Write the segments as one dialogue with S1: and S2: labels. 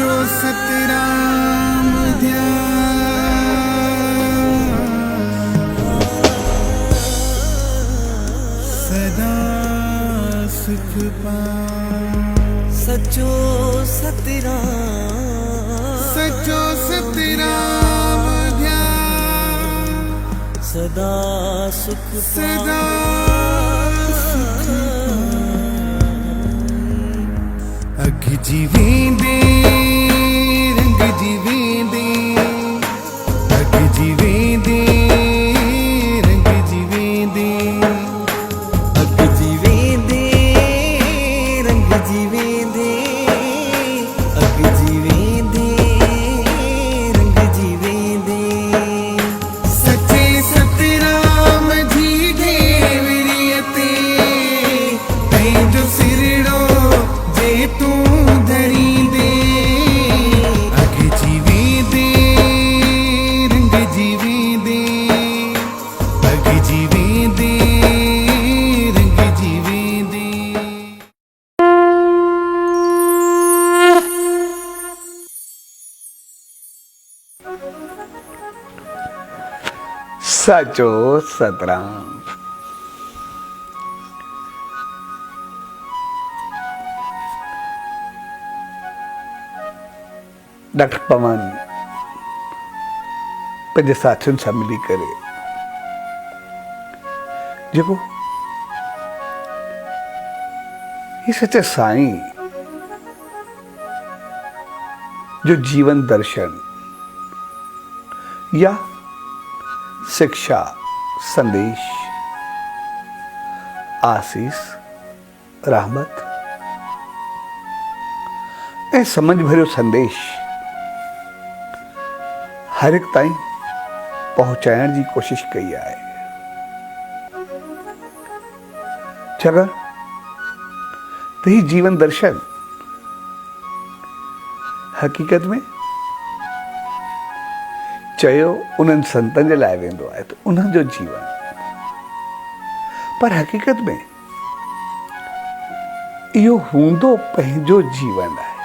S1: सचो सतराम सदा सुख पाओ।
S2: सचो सतराम ध्यान सदा सुख
S1: सदा सुख अग जीवेंदे रंग जीवेंदे अग जीवेंदे रंग जीवेंदे
S2: अग जीवेंदे रंग जीवेंदे अग जीवेंदे रंग जीवेंदे
S1: सच्चे सतराम जी देवरियते तै जो सिरड़ो जे तू धरी दे अग जीवेंदे रंग जीवेंदे अग जीवेंदे रंग जीवेंदे। सचो सतराम। डॉक्टर पवन पंहिंजे साथियुनि सां मिली करे जेको ही सच्चे साईं जो जीवन दर्शन या शिक्षा संदेश आशीष रहमत ऐं समझ भरियो संदेश हर एक ताईं पहुंचाइण जी कोशिश कई आहे। छाकाणि त ही जीवन दर्शन हक़ीक़त में चयो उन्हनि संतनि जे लाइ वेंदो आहे त उन्हनि जो जीवन, पर हक़ीक़त में इहो हूंदो पंहिंजो जीवन आहे।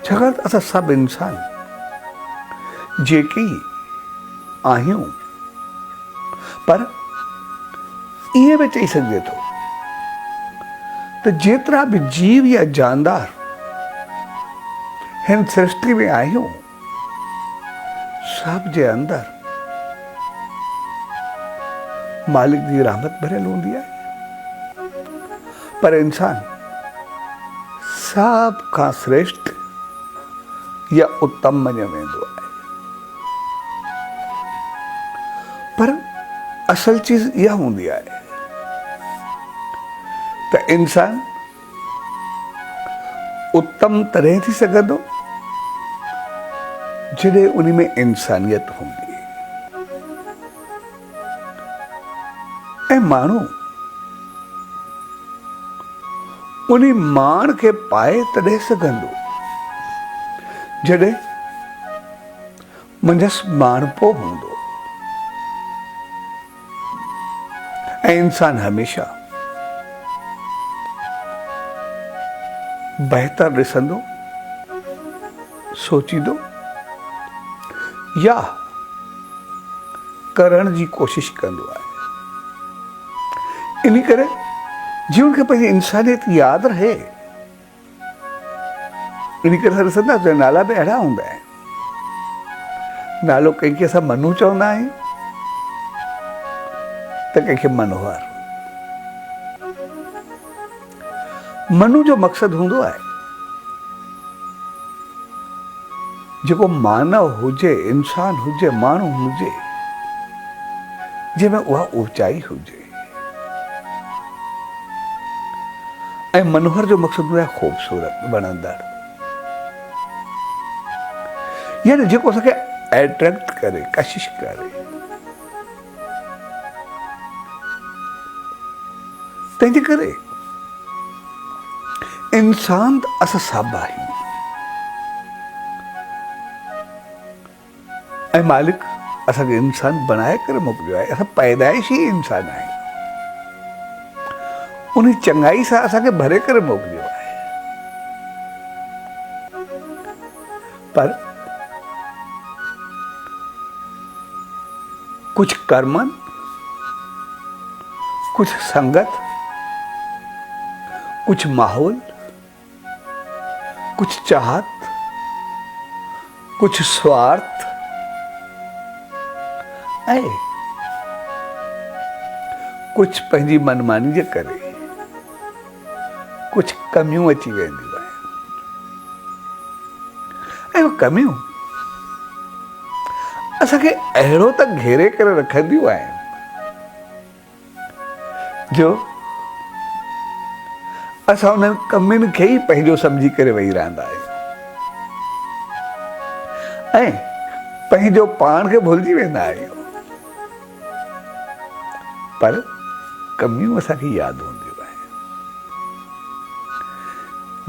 S1: छाकाणि त असां सभु इंसान जेके आहियूं, पर ईअं बि चई सघिजे थो त जेतिरा बि जीव या जानदार हिन सृष्टि में आहियूं, सब जे अंदर मालिक जी रहमत भरियल हूंदी आहे, पर इंसान सब खां श्रेष्ठ या उत्तम मञियो वेंदो आहे। पर असल चीज इहा हूंदी आहे त इंसान उत्तम तॾहिं थी सघंदो जॾहिं उन में इंसानियत हूंदी ऐं माण्हू उन मान खे पाए तॾहिं सघंदो जॾहिं मंझसि माणपो हूंदो। ऐं इंसान हमेशा बहितर ॾिसंदो, सोचींदो या करण जी कोशिश कंदो आहे। इन करे जीवन खे पंहिंजी इंसानियत यादि रहे, इन करे असां ॾिसंदा त नाला बि अहिड़ा हूंदा आहिनि। नालो कंहिंखे असां मनु चवंदा आहियूं त कंहिंखे मनोहर। मनु जो मक़सदु हूंदो आहे जेको मानव हुजे, इंसान हुजे, माण्हू हुजे, जंहिंमें उहा ऊचाई हुजे। ऐं मनोहर जो मक़सदु हूंदो आहे ख़ूबसूरत, वणंदड़, यानी जेको असांखे एट्रैक्ट करे, कशिश करे। तंहिंजे करे इंसान त असां सभु आहियूं ऐं मालिक असांखे इंसान बणाए करे मोकिलियो आहे। असां पैदाइशी इंसान आहियूं, उन चङाई सां असांखे भरे करे मोकिलियो आहे। पर कुछ कर्मन, कुछ संगत, कुछ माहौल, कुछ चाहत, कुछ स्वार्थ ऐं कुछ पंहिंजी मनमानी जे करे कुछ कमियूं अची वेंदियूं आहिनि। ऐं उहे कमियूं असांखे अहिड़ो त घेरे करे रखंदियूं आहिनि जो असां उन्हनि कमियुनि खे ई पंहिंजो सम्झी करे वेही रहंदा आहियूं ऐं पंहिंजो पाण खे भुलिजी वेंदा आहियूं। पर कमियूं असांखे यादि हूंदियूं आहिनि।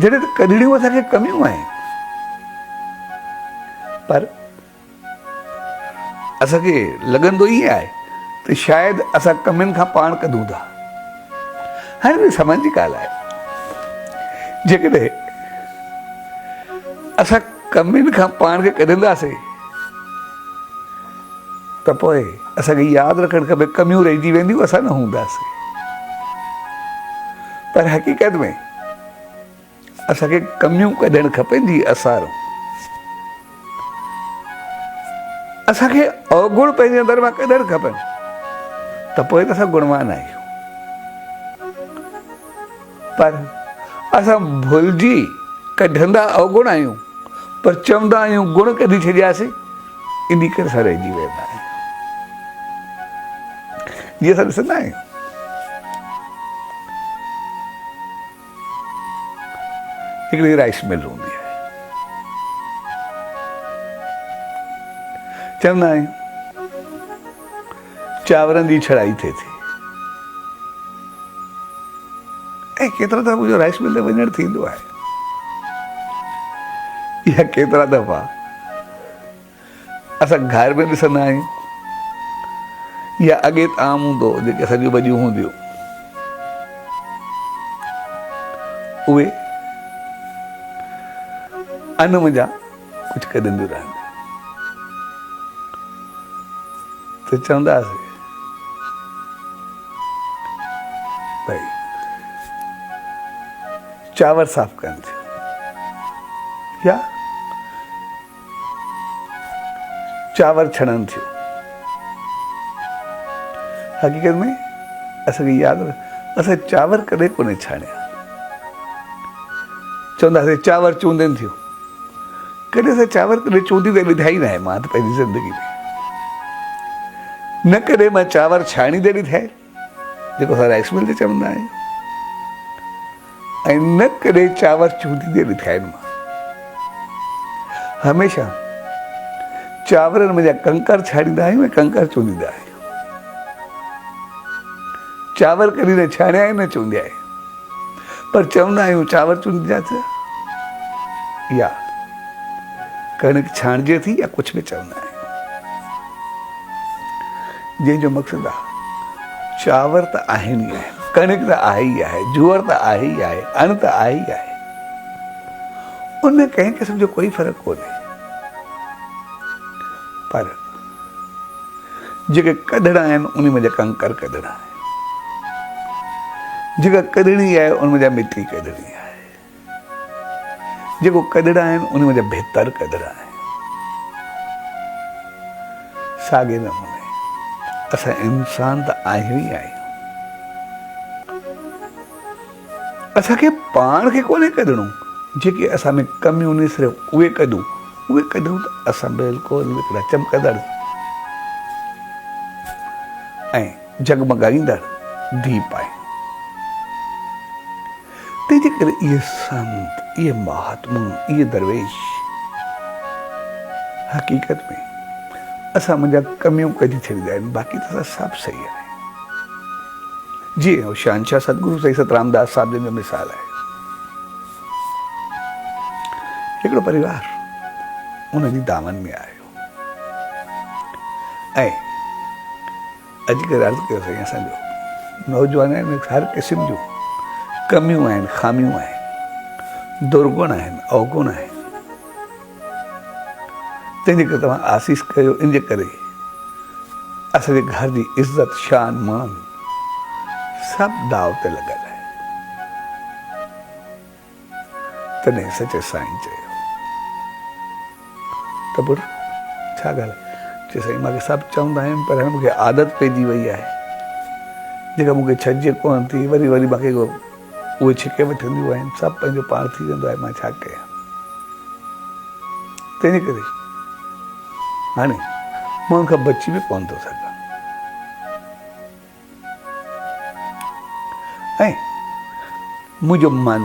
S1: जॾहिं त कढणियूं असांखे कमियूं आहिनि, पर असांखे लॻंदो ई आहे त शायदि असां कमियुनि खां पाण कढूं था। हाणे समझ जी ॻाल्हि आहे, जेकॾहिं असां कमियुनि खां पाण खे कढंदासीं त पोइ असांखे यादि रखणु खपे कमियूं रहिजी वेंदियूं, असां न हूंदासीं। पर हक़ीक़त में असांखे कमियूं कढणु खपनि जी असार। असांखे अवगुण पंहिंजे अंदरि मां कढणु खपनि, त पोइ त असां गुणवान आहियूं। पर असां भुलिजी कढंदा अवगुण आहियूं, पर चवंदा आहियूं गुण कढी छॾियासीं, इन करे असां रहिजी वेंदा आहियूं। जीअं असां ॾिसंदा आहियूं हिकिड़ी राइस मिल हूंदी आहे, चवंदा आहियूं चांवरनि जी छड़ाई थिए थी, ऐं केतिरा दफ़ा मुंहिंजो राइस मिल ते वञणु थींदो आहे। या केतिरा दफ़ा असां घर में ॾिसंदा आहियूं, या अॻे त आम हूंदो जेके असांजूं वॾियूं हूंदियूं, उहे अन मुंहिंजा कुझु कढंदियूं रहंदियूं त चवंदासीं भई चांवर साफ़ कनि थियूं, या चांवर छणनि थियूं। हक़ीक़त में असांखे यादि असां चांवर कॾहिं कोन छाणिया। चवंदासीं चांवर चूंदनि थियूं, कॾहिं असां चांवर कॾहिं चूंदी त ॾिठा ई न आहे मां त पंहिंजी ज़िंदगी में। न कॾहिं मां चांवर छाणी त ॾिठा आहे जेको असां राइस मिल ते चवंदा आहियूं, ऐं न कॾहिं चांवर चूंदी ते ॾिठा आहिनि मां। हमेशह चांवरनि में जा कंकर छाणींदा आहियूं ऐं कंकर चूंदींदा आहियूं। चांवर कॾहिं न छाणिया आहिनि न चूंडिया आहिनि, पर चवंदा आहियूं चांवर चूंडिजासीं, या कणिक छाणिजे थी, या कुझु बि चवंदा आहियूं। जंहिंजो मक़सदु आहे चांवर त आहिनि ई आहिनि, कणिक त आहे ई आहे, जूअर त आहे ई आहे, अण त आहे ई आहे, उनमें कंहिं क़िस्म जो कोई फ़र्क़ु कोन्हे। पर जेके कढणा आहिनि उन में जा कंकर कढणा आहे, जेका कढणी आहे उनमें जा मिटी कढणी आहे, जेको कढणा आहिनि उनमें जा भितर कढणा आहे। साॻे नमूने असां इंसान त आहियूं ई आहियूं। असांखे पाण खे कोन्हे कढणो, जेके असां में कमियूं निसिरियो उहे कढूं त असां बिल्कुलु हिकिड़ा चमकंदड़ ऐं जगमगाईंदड़ दीप आहियूं। तंहिंजे करे इहे संत, इहे महात्मा, इहे दरवेश हक़ीक़त में असां मुंहिंजा कमियूं कढी छॾींदा आहिनि, बाक़ी त असां सभु सही आहियूं। जीअं शहंशाह सतगुरु साईं सतरामदास साहिब जो मिसाल आहे। हिकिड़ो परिवार उनजी दामन में आयो ऐं अॼुकल्ह अर्ज़ु कयो साईं असांजो नौजवान आहिनि, हर क़िस्म जूं कमियूं आहिनि, ख़ामियूं आहिनि, दुर्गुण आहिनि, अवगुण आहिनि। तंहिंजे करे तव्हां आसीस कयो। इन जे करे असांजे घर जी इज़त शान मान सभु दाव ते लॻल आहे। तॾहिं सचे साईं चयो त पुटु छा ॻाल्हि आहे? चए साईं मूंखे सभु चवंदा आहिनि पर हाणे मूंखे आदत पइजी वई आहे जेका मूंखे छॾिजे कोन थी। वरी वरी मूंखे उहे छिके वठंदियूं आहिनि। सभु पंहिंजो पाण थी वेंदो आहे। मां छा कयां? तंहिंजे करे हाणे मां उन खां बची बि कोन थो सघां। ऐं मुंहिंजो मन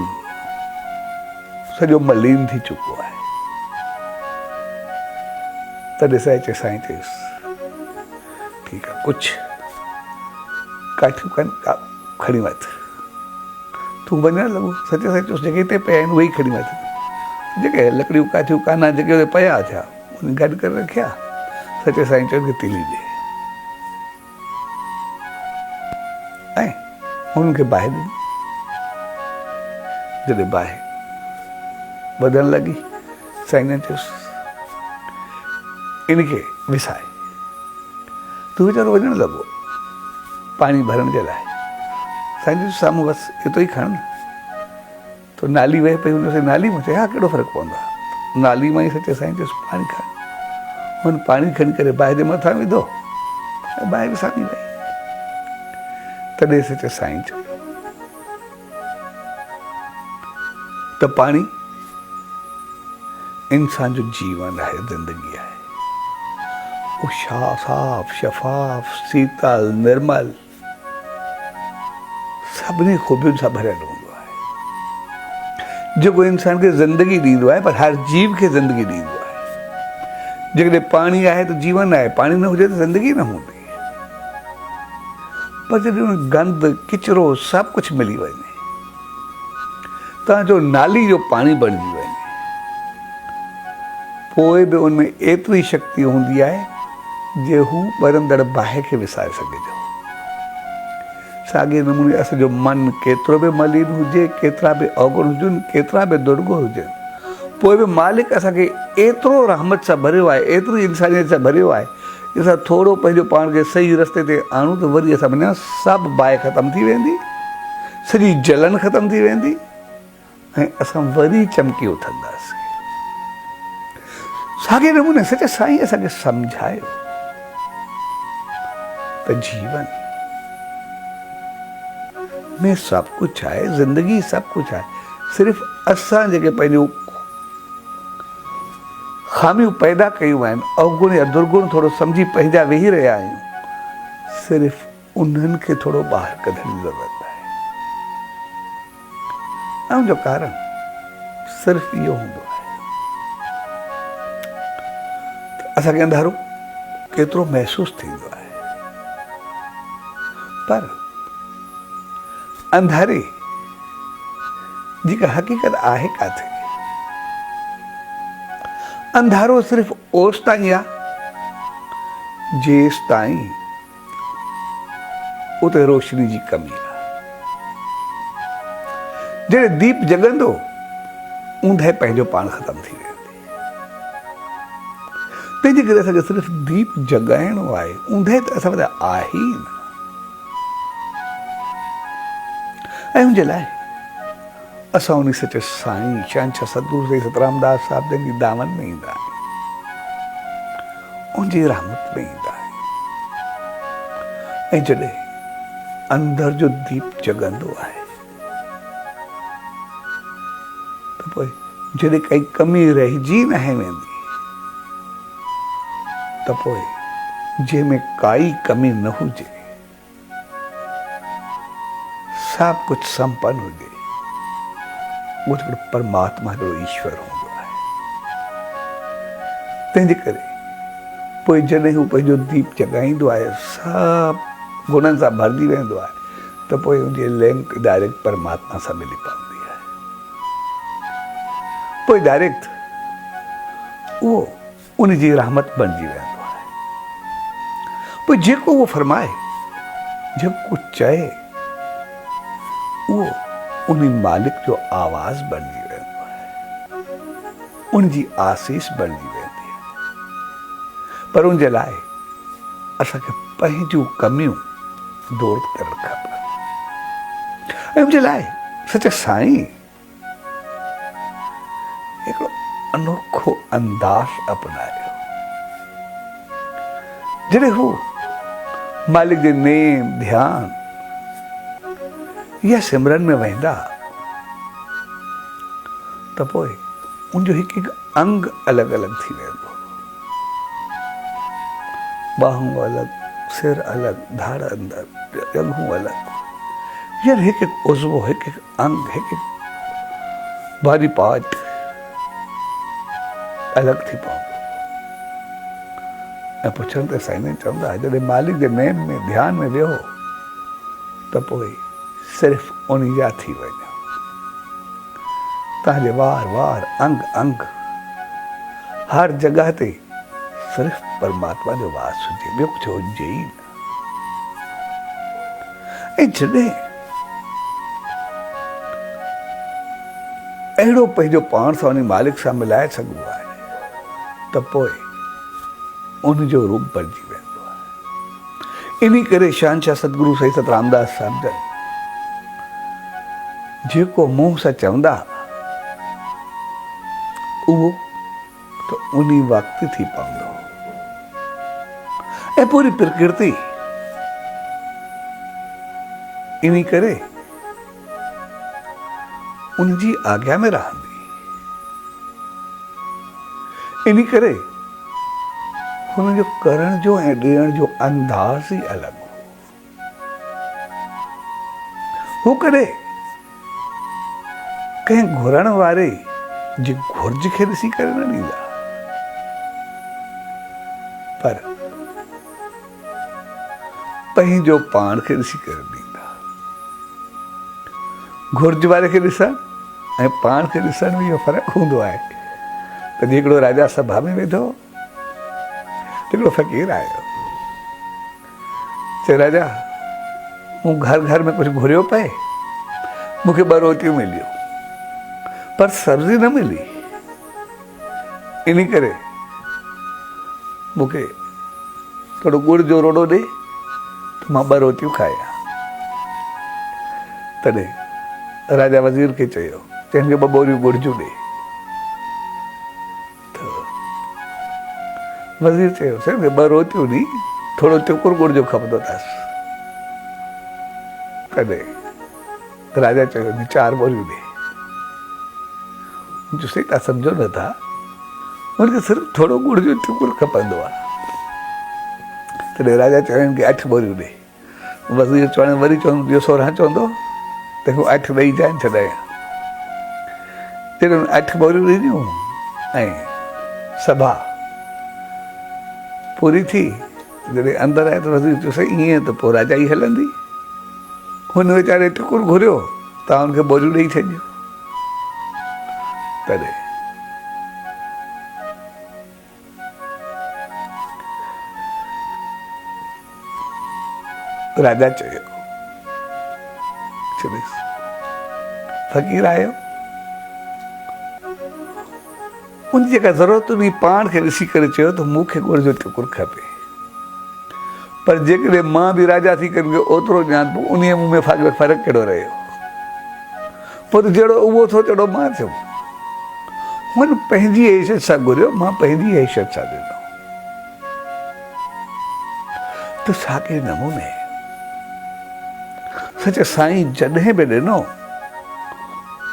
S1: सॼो मलीन थी चुको आहे। तॾहिं सचे साईं चयुसि ठीकु आहे, कुझु काठियूं कनि खणी वठ, तूं वञणु लॻो। सचे साईं चयुसि जेके हिते पिया आहिनि उहे ई खणी वठ। जेके लकड़ियूं काठियूं कान जेके उहे पिया थिया उन गॾु करे रखिया। सचे साईं चयो कि तीली ॾे ऐं हुननि खे बाहि ॾिनी। जॾहिं बाहि वधण लॻी साईं चयुसि इनखे विसाए। तूं वीचारो वञणु लॻो पाणी भरण जे लाइ। साईं चयुसि साम्हूं बसि एतिरो ई खण। तो नाली वहे पई हुन नाली में। चए हा कहिड़ो फ़र्क़ु पवंदो आहे। नाली मां ई सचे साईं चयुसि पाणी खण। हुन पाणी खणी करे बाहि जे मथां विधो ऐं बाहि विसामी वई। तॾहिं सचे साईं चयो त पाणी इंसान जो जीवन आहे, ज़िंदगी आहे। वो साफ शफ़ाफ शीतल निर्मल सभिनी ख़ूबियुनि सां भरियल हूंदो आहे जेको इंसान खे ज़िंदगी ॾींदो आहे। पर हर जीव खे ज़िंदगी ॾींदो आहे। जेकॾहिं पाणी आहे त जीवन आहे, पाणी न हुजे त ज़िंदगी न हूंदी। पर जॾहिं उन गंद किचिरो सभु कुझु मिली वञे, तव्हांजो नाली जो पाणी बणिजी वञे, पोइ बि उनमें एतिरी शक्ति हूंदी आहे जे हू ॿरंदड़ बाहि खे विसाए सघिजे। साॻे नमूने असांजो मन केतिरो बि मलीन हुजे, केतिरा बि अवगुण हुजनि, केतिरा बि दुर्गुण हुजनि, पोइ बि मालिक असांखे एतिरो रहमत सां भरियो आहे, एतिरी इंसानियत सां भरियो आहे कि असां थोरो पंहिंजो पाण खे सही रस्ते ते आणूं त वरी असां वञा सभु बाहि ख़तमु थी वेंदी, सॼी जलन ख़तमु थी वेंदी ऐं असां वरी चमकी उथंदासीं। साॻे नमूने सचे साईं असांखे सम्झायो त जीवन में सभु कुझु आहे, ज़िंदगी सभु कुझु आहे। सिर्फ़ु असां जेके पंहिंजूं ख़ामियूं पैदा कयूं आहिनि, अवगुण या दुर्गुण थोरो सम्झी पंहिंजा वेही रहिया आहियूं, सिर्फ़ु उन्हनि खे थोरो ॿाहिरि कढण जी ज़रूरत आहे। ऐं जो कारण सिर्फ़ु इहो हूंदो आहे त असांखे अंधारो केतिरो महसूसु थींदो आहे, पर अंधारे जी का हक़ीक़त आहे काथे? अंधारो सिर्फ़ु ओसि ताईं आहे जेसि ताईं उते रोशनी जी कमी आहे। जॾहिं दीप जगंदो ऊंदहि पंहिंजो पाण ख़तमु थी वेंदी। तंहिंजे करे असांखे सिर्फ़ु दीप जगाइणो आहे, ऊंदहि त असां वटि आहे ई न। ऐं हुनजे लाइ असां उन सचे साईं शहंशाह सतगुरु साईं सतरामदास साहिब जन जी दामन में ईंदा आहियूं, उनजी रहमत में ईंदा आहियूं। ऐं जॾहिं अंदर जो दीप जगंदो आहे त पोइ जॾहिं काई कमी रहिजी न वेंदी त पोइ जंहिंमें काई कमी न हुजे, सभु कुझु संपन्न हुजे, उहो हिकिड़ो परमात्मा जो ईश्वर हूंदो आहे। तंहिंजे करे पोइ जॾहिं हू पंहिंजो दीप जगाईंदो आहे, सभु गुणनि सां भरिजी वेंदो आहे, त पोइ हुनजी लिंक डायरेक्ट परमात्मा सां मिली पवंदी आहे। पोइ डायरेक्ट उहो उनजी रहमत बणिजी वेंदो आहे। पोइ जेको उहो फरमाए, जेको चए, उहो उन मालिक जो आवाज़ बणिजी वेंदो आहे, उनजी आसीस बणिजी वेंदी आहे। पर उन जे लाइ असांखे पंहिंजूं कमियूं दूर करणु खपे। ऐं उन जे लाइ सच साईं हिकिड़ो अनोखो अंदाज़ अपनायो। जॾहिं हू मालिक जे नेम ध्यान या सिमरन में वेंदा त पोइ उनजो हिकु हिकु अंग अलॻि अलॻि थी वेंदो। बाहूं अलॻि, सिर अलॻि, धाड़ अंदरि, जंघूं अलॻि, यानी हिकु हिकु उज़वो, हिकु हिकु अंग, हिकु हिकु बॉडी पार्ट अलॻि थी पवंदो। ऐं पुछण ते साईं चवंदा जॾहिं मालिक जे नेम में ध्यान में वियो त पोइ सिर्फ़ु उन जा थी वञो। तव्हांजे वार वार अंग अंग हर जॻह ते सिर्फ़ु परमात्मा जो वास हुजे, ॿियो कुझु हुजे ई न। ऐं जॾहिं अहिड़ो पंहिंजो पाण सां उन मालिक सां मिलाए सघिबो आहे त पोइ उनजो रूप बणिजी वेंदो आहे। इन करे शहंशाह सतगुरु साईं सत रामदास साहिब जन जेको मुंहं सां चवंदा उहो त उन वक़्तु थी पवंदो। ऐं पूरी प्रकृति इन करे उनजी आज्ञा में रहंदी। इन करे हुनजो करण जो ऐं ॾियण जो अंदाज़ ई अलॻि हो। हू कॾहिं कंहिं घुरण वारे जी घुर्ज खे ॾिसी करे न ॾींदा, पर पंहिंजो पाण खे ॾिसी करे ॾींदा। घुर्ज वारे खे ॾिसण ऐं पाण खे ॾिसण में इहो फ़र्क़ु हूंदो आहे। त हिकिड़ो राजा सभा में वेठो, हिकिड़ो फ़क़ीर आयो, चए राजा मूं घर घर में कुझु घुरियो पए, मूंखे 2 रोटियूं मिलियूं पर सब्ज़ी न मिली, इन करे मूंखे थोड़ो गुड़ जो रोड़ो ॾे त मां 2 रोटियूं खायां। तॾहिं राजा वज़ीर खे चयो चइनि खे 2 बोरियूं गुड़ जूं ॾे। त वज़ीर चयो साईं 2 रोटियूं ॾी, थोड़ो टुकुर गुड़ जो खपंदो अथसि। तॾहिं राजा चयो 4 बोरियूं ॾे। जो साईं तव्हां सम्झो नथा, उनखे सिर्फ़ु थोरो गुड़ जो टुकुर खपंदो आहे। तॾहिं राजा चयो कि 8 बोरियूं ॾे। वज़ीर चवण वरी चवंदो ॿियो 16 चवंदो तंहिंखां 8 ॾेई जाइनि छॾाया। जॾहिं 8 बोरियूं ॾिनियूं ऐं सभा पूरी थी, जॾहिं अंदरि आया त वज़ीर चयो साईं ईअं त पोइ राजा ई हलंदी, हुन वीचारे टुकुर घुरियो तव्हां हुनखे बोरियूं ॾेई छॾियो। तॾहिं राजा चयो फ़क़ीर आयो, उन जेका ज़रूरत हुई पाण खे ॾिसी करे चयो त मूंखे गुड़ जो टुकुर खपे, पर जेकॾहिं मां बि राजा थी करे ओतिरो ॼाण पोइ उन मूं में फ़र्क़ु कहिड़ो रहियो। पोइ त जहिड़ो उहो थियो तहिड़ो मां थियो। हुन पंहिंजी हैसियत सां घुरियो, मां पंहिंजी हैसियत सां ॾिनो। त साॻे नमूने सच साईं जॾहिं बि ॾिनो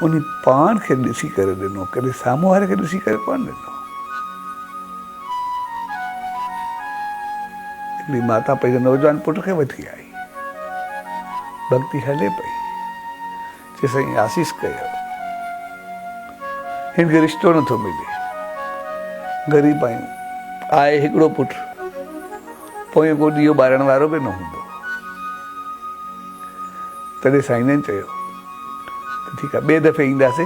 S1: उन पाण खे ॾिसी करे ॾिनो, कॾहिं साम्हूं वारे खे ॾिसी करे कोन ॾिनो। हिकिड़ी माता पंहिंजे नौजवान पुट खे वठी आई, भक्ति हले पई, चए साईं आसीस कयो, हिनखे रिश्तो नथो मिले, ग़रीब आहियूं, आहे हिकिड़ो पुटु, पोइ को ॾीओ ॿारण वारो बि न हूंदो। तॾहिं साईं ने चयो त ठीकु आहे, ॿिए दफ़े ईंदासीं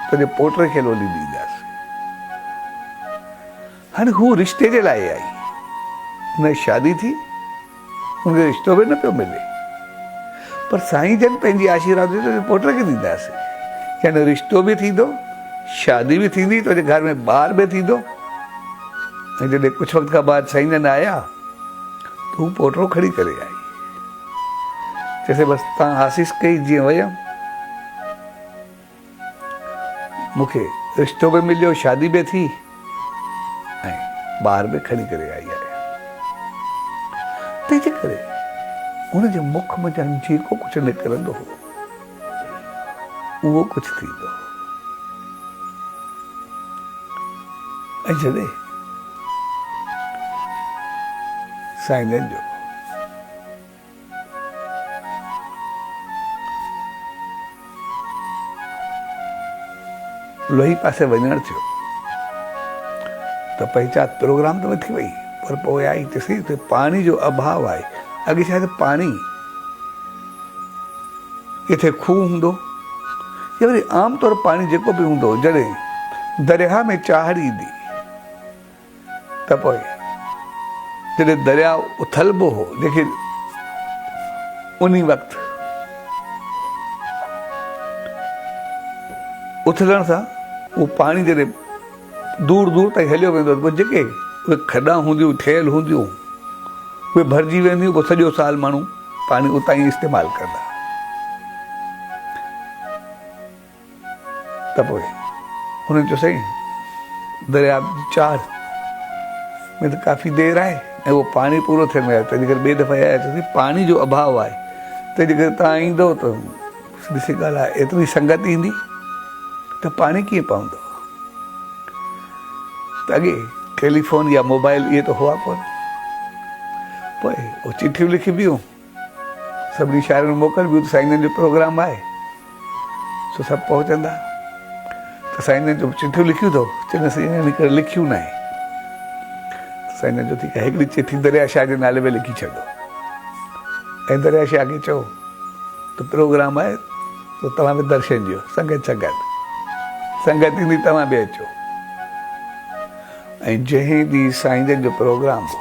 S1: तुंहिंजे पोटे खे लोली ॾींदासीं। हाणे हू रिश्ते जे लाइ आई, न शादी थी, हुनखे रिश्तो बि न पियो मिले, पर साईं जन पंहिंजी आशीर्वाद तुंहिंजे पोटे खे ॾींदासीं। यानी रिश्तो बि थींदो, शादी बि थींदी, तुंहिंजे घर में ॿार बि थींदो जॾहिं कुछ वक़्त खां बाद साईं जन आया त हू पोटरो खणी करे आई, चइसे बसि तव्हां आसीस कई जीअं वयमि, मूंखे रिश्तो बि मिलियो, शादी बि थी ऐं ॿार बि खणी करे आई आहे। तंहिंजे करे हुनजे मुख मां ॼण जेको कुझु निकिरंदो हो उहो कुझु थींदो। ऐं जॾहिं साईं जन जो लोही पासे वञणु थियो त पहचान प्रोग्राम त थी वई, पर पोइ आई त सही त पाणी जो अभाव आहे। अॻे शायदि पाणी किथे खूह हूंदो या वरी आमतौर पाणी जेको बि हूंदो, जॾहिं दरिया में चाहड़ ईंदी त पोइ जॾहिं दरिया उथलबो हो, लेकिन उन वक़्तु उथलण सां उहो पाणी जॾहिं दूर दूर ताईं हलियो वेंदो त पोइ जेके उहे खॾा हूंदियूं ठहियल हूंदियूं उहे भरिजी वेंदियूं, पोइ सॼो साल माण्हू पाणी उतां ई इस्तेमालु कंदा। त पोइ हुननि चयो साईं दरिया चार में त काफ़ी देरि आहे ऐं उहो पाणी पूरो थियण में आहे, तंहिंजे करे ॿिए दफ़ा आया चयोसीं पाणी जो अभाव आहे, तंहिंजे करे तव्हां ईंदो त ॾिसी ॻाल्हि आहे, एतिरी संगत ईंदी त पाणी कीअं पवंदो। त अॻे टेलीफोन या मोबाइल इहे त हुआ कोन, पोइ उहे चिठियूं लिखिबियूं, सभिनी शहरनि में मोकिलबियूं त साईं जन जो प्रोग्राम आहे सो सभु पहुचंदा। त साईं जन जो चिठियूं लिखियूं अथव, चवंदा साईं इन करे लिखियूं न आहे। साईं जन जो ठीकु आहे, हिकिड़ी चिठी दरिया शाह जे नाले में लिखी छॾो ऐं दरिया शाह खे चओ त प्रोग्राम आहे त तव्हां बि दर्शन ॾियो, संगत सां गॾु संगत ईंदी तव्हां बि अचो। ऐं जंहिं ॾींहुं साईं जन जो प्रोग्राम हो,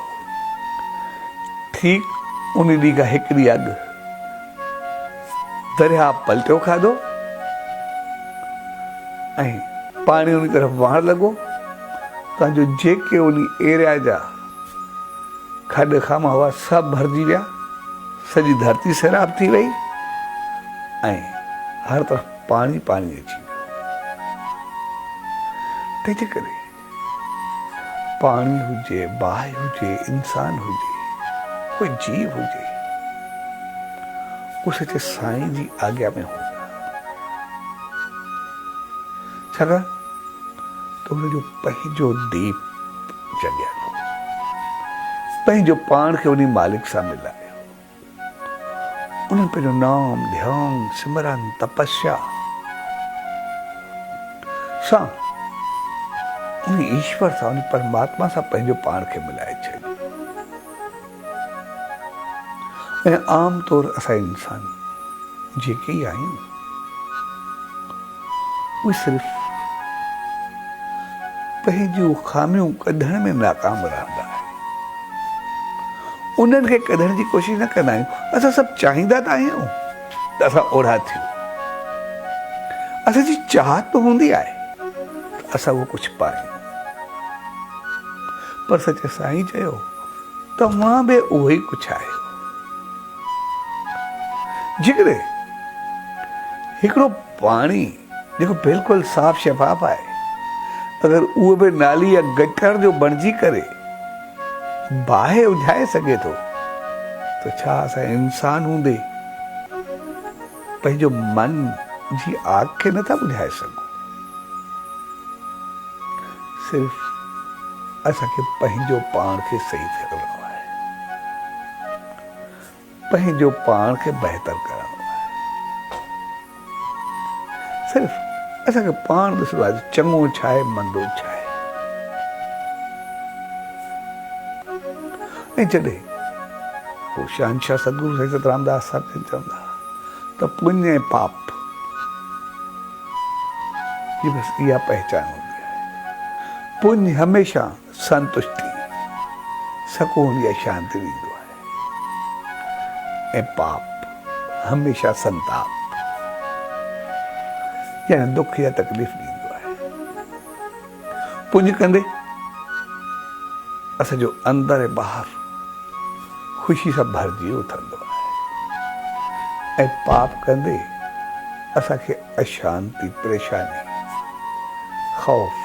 S1: ठीकु उन ॾींहुं खां हिकु ॾींहुं अॻु दरिया पलटियो खाधो ऐं पाणी उन तरफ़ वहणु लॻो, तव्हांजो जेके उन एरिया जा खॾ खामा हुआ सभु भरिजी विया, सॼी धरती सैराब थी वई ऐं हर तरफ़ पाणी पाणी अची वियो। तंहिंजे करे पाणी हुजे, बाहि हुजे, इंसान हुजे, कोई जीव हुजे, उहो सचे साईं जी आज्ञा में हूंदा। छाकाणि त हुनजो पंहिंजो दीप जॻियल हो, पंहिंजो पाण खे उन मालिक सां मिलायो, उन्हनि पंहिंजो नाम ध्यान सिमरन तपस्या सां उन ईश्वर सां उन परमात्मा सां पंहिंजो पाण खे मिलाए छॾियो। ऐं आमतौर असां इंसान जेके ई आहियूं उहे सिर्फ़ु पंहिंजूं खामियूं कढण में नाकाम रहंदा आहिनि, उन्हनि खे कढण जी कोशिशि न कंदा आहियूं। असां सभु चाहींदा त आहियूं त असां ओढ़ा थियूं, असांजी चाहत बि हूंदी आहे त असां उहो कुझु पायूं, पर सचे साईं चयो तव्हां बि उहो ई कुझु आहियो। जेकॾहिं हिकिड़ो पाणी जेको बिल्कुलु साफ़ शफ़ाफ़ आहे, अगरि उहो बि नाली या गटर जो बणिजी करे बाहि उझाए सघे थो त छा असां इंसान हूंदे पंहिंजो मन जी आग खे नथा बुझाए सघूं। सिर्फ़ु असांखे पंहिंजो पाण खे सही करणो आहे, पंहिंजो पाण खे बहितर करणो आहे। सिर्फ़ु असांखे पाण ॾिसणो आहे चङो छा आहे मंदो छा आहे। ऐं जॾहिं पोइ शहंशाह सतगुरु साईं रामदास साहिब चवंदा त पुण्य ऐं पाप जी बसि इहा पहचान हूंदी आहे। पुण्य हमेशह संतुष्टि सकून या शांति ॾींदो आहे ऐं पाप हमेशह संताप यानी दुख या तकलीफ़ ॾींदो आहे। पुण्य कंदे असांजो अंदर ऐं ॿाहिरि ख़ुशी सां भरिजी उथंदो आहे ऐं पाप कंदे असांखे अशांति, परेशानी, ख़ौफ़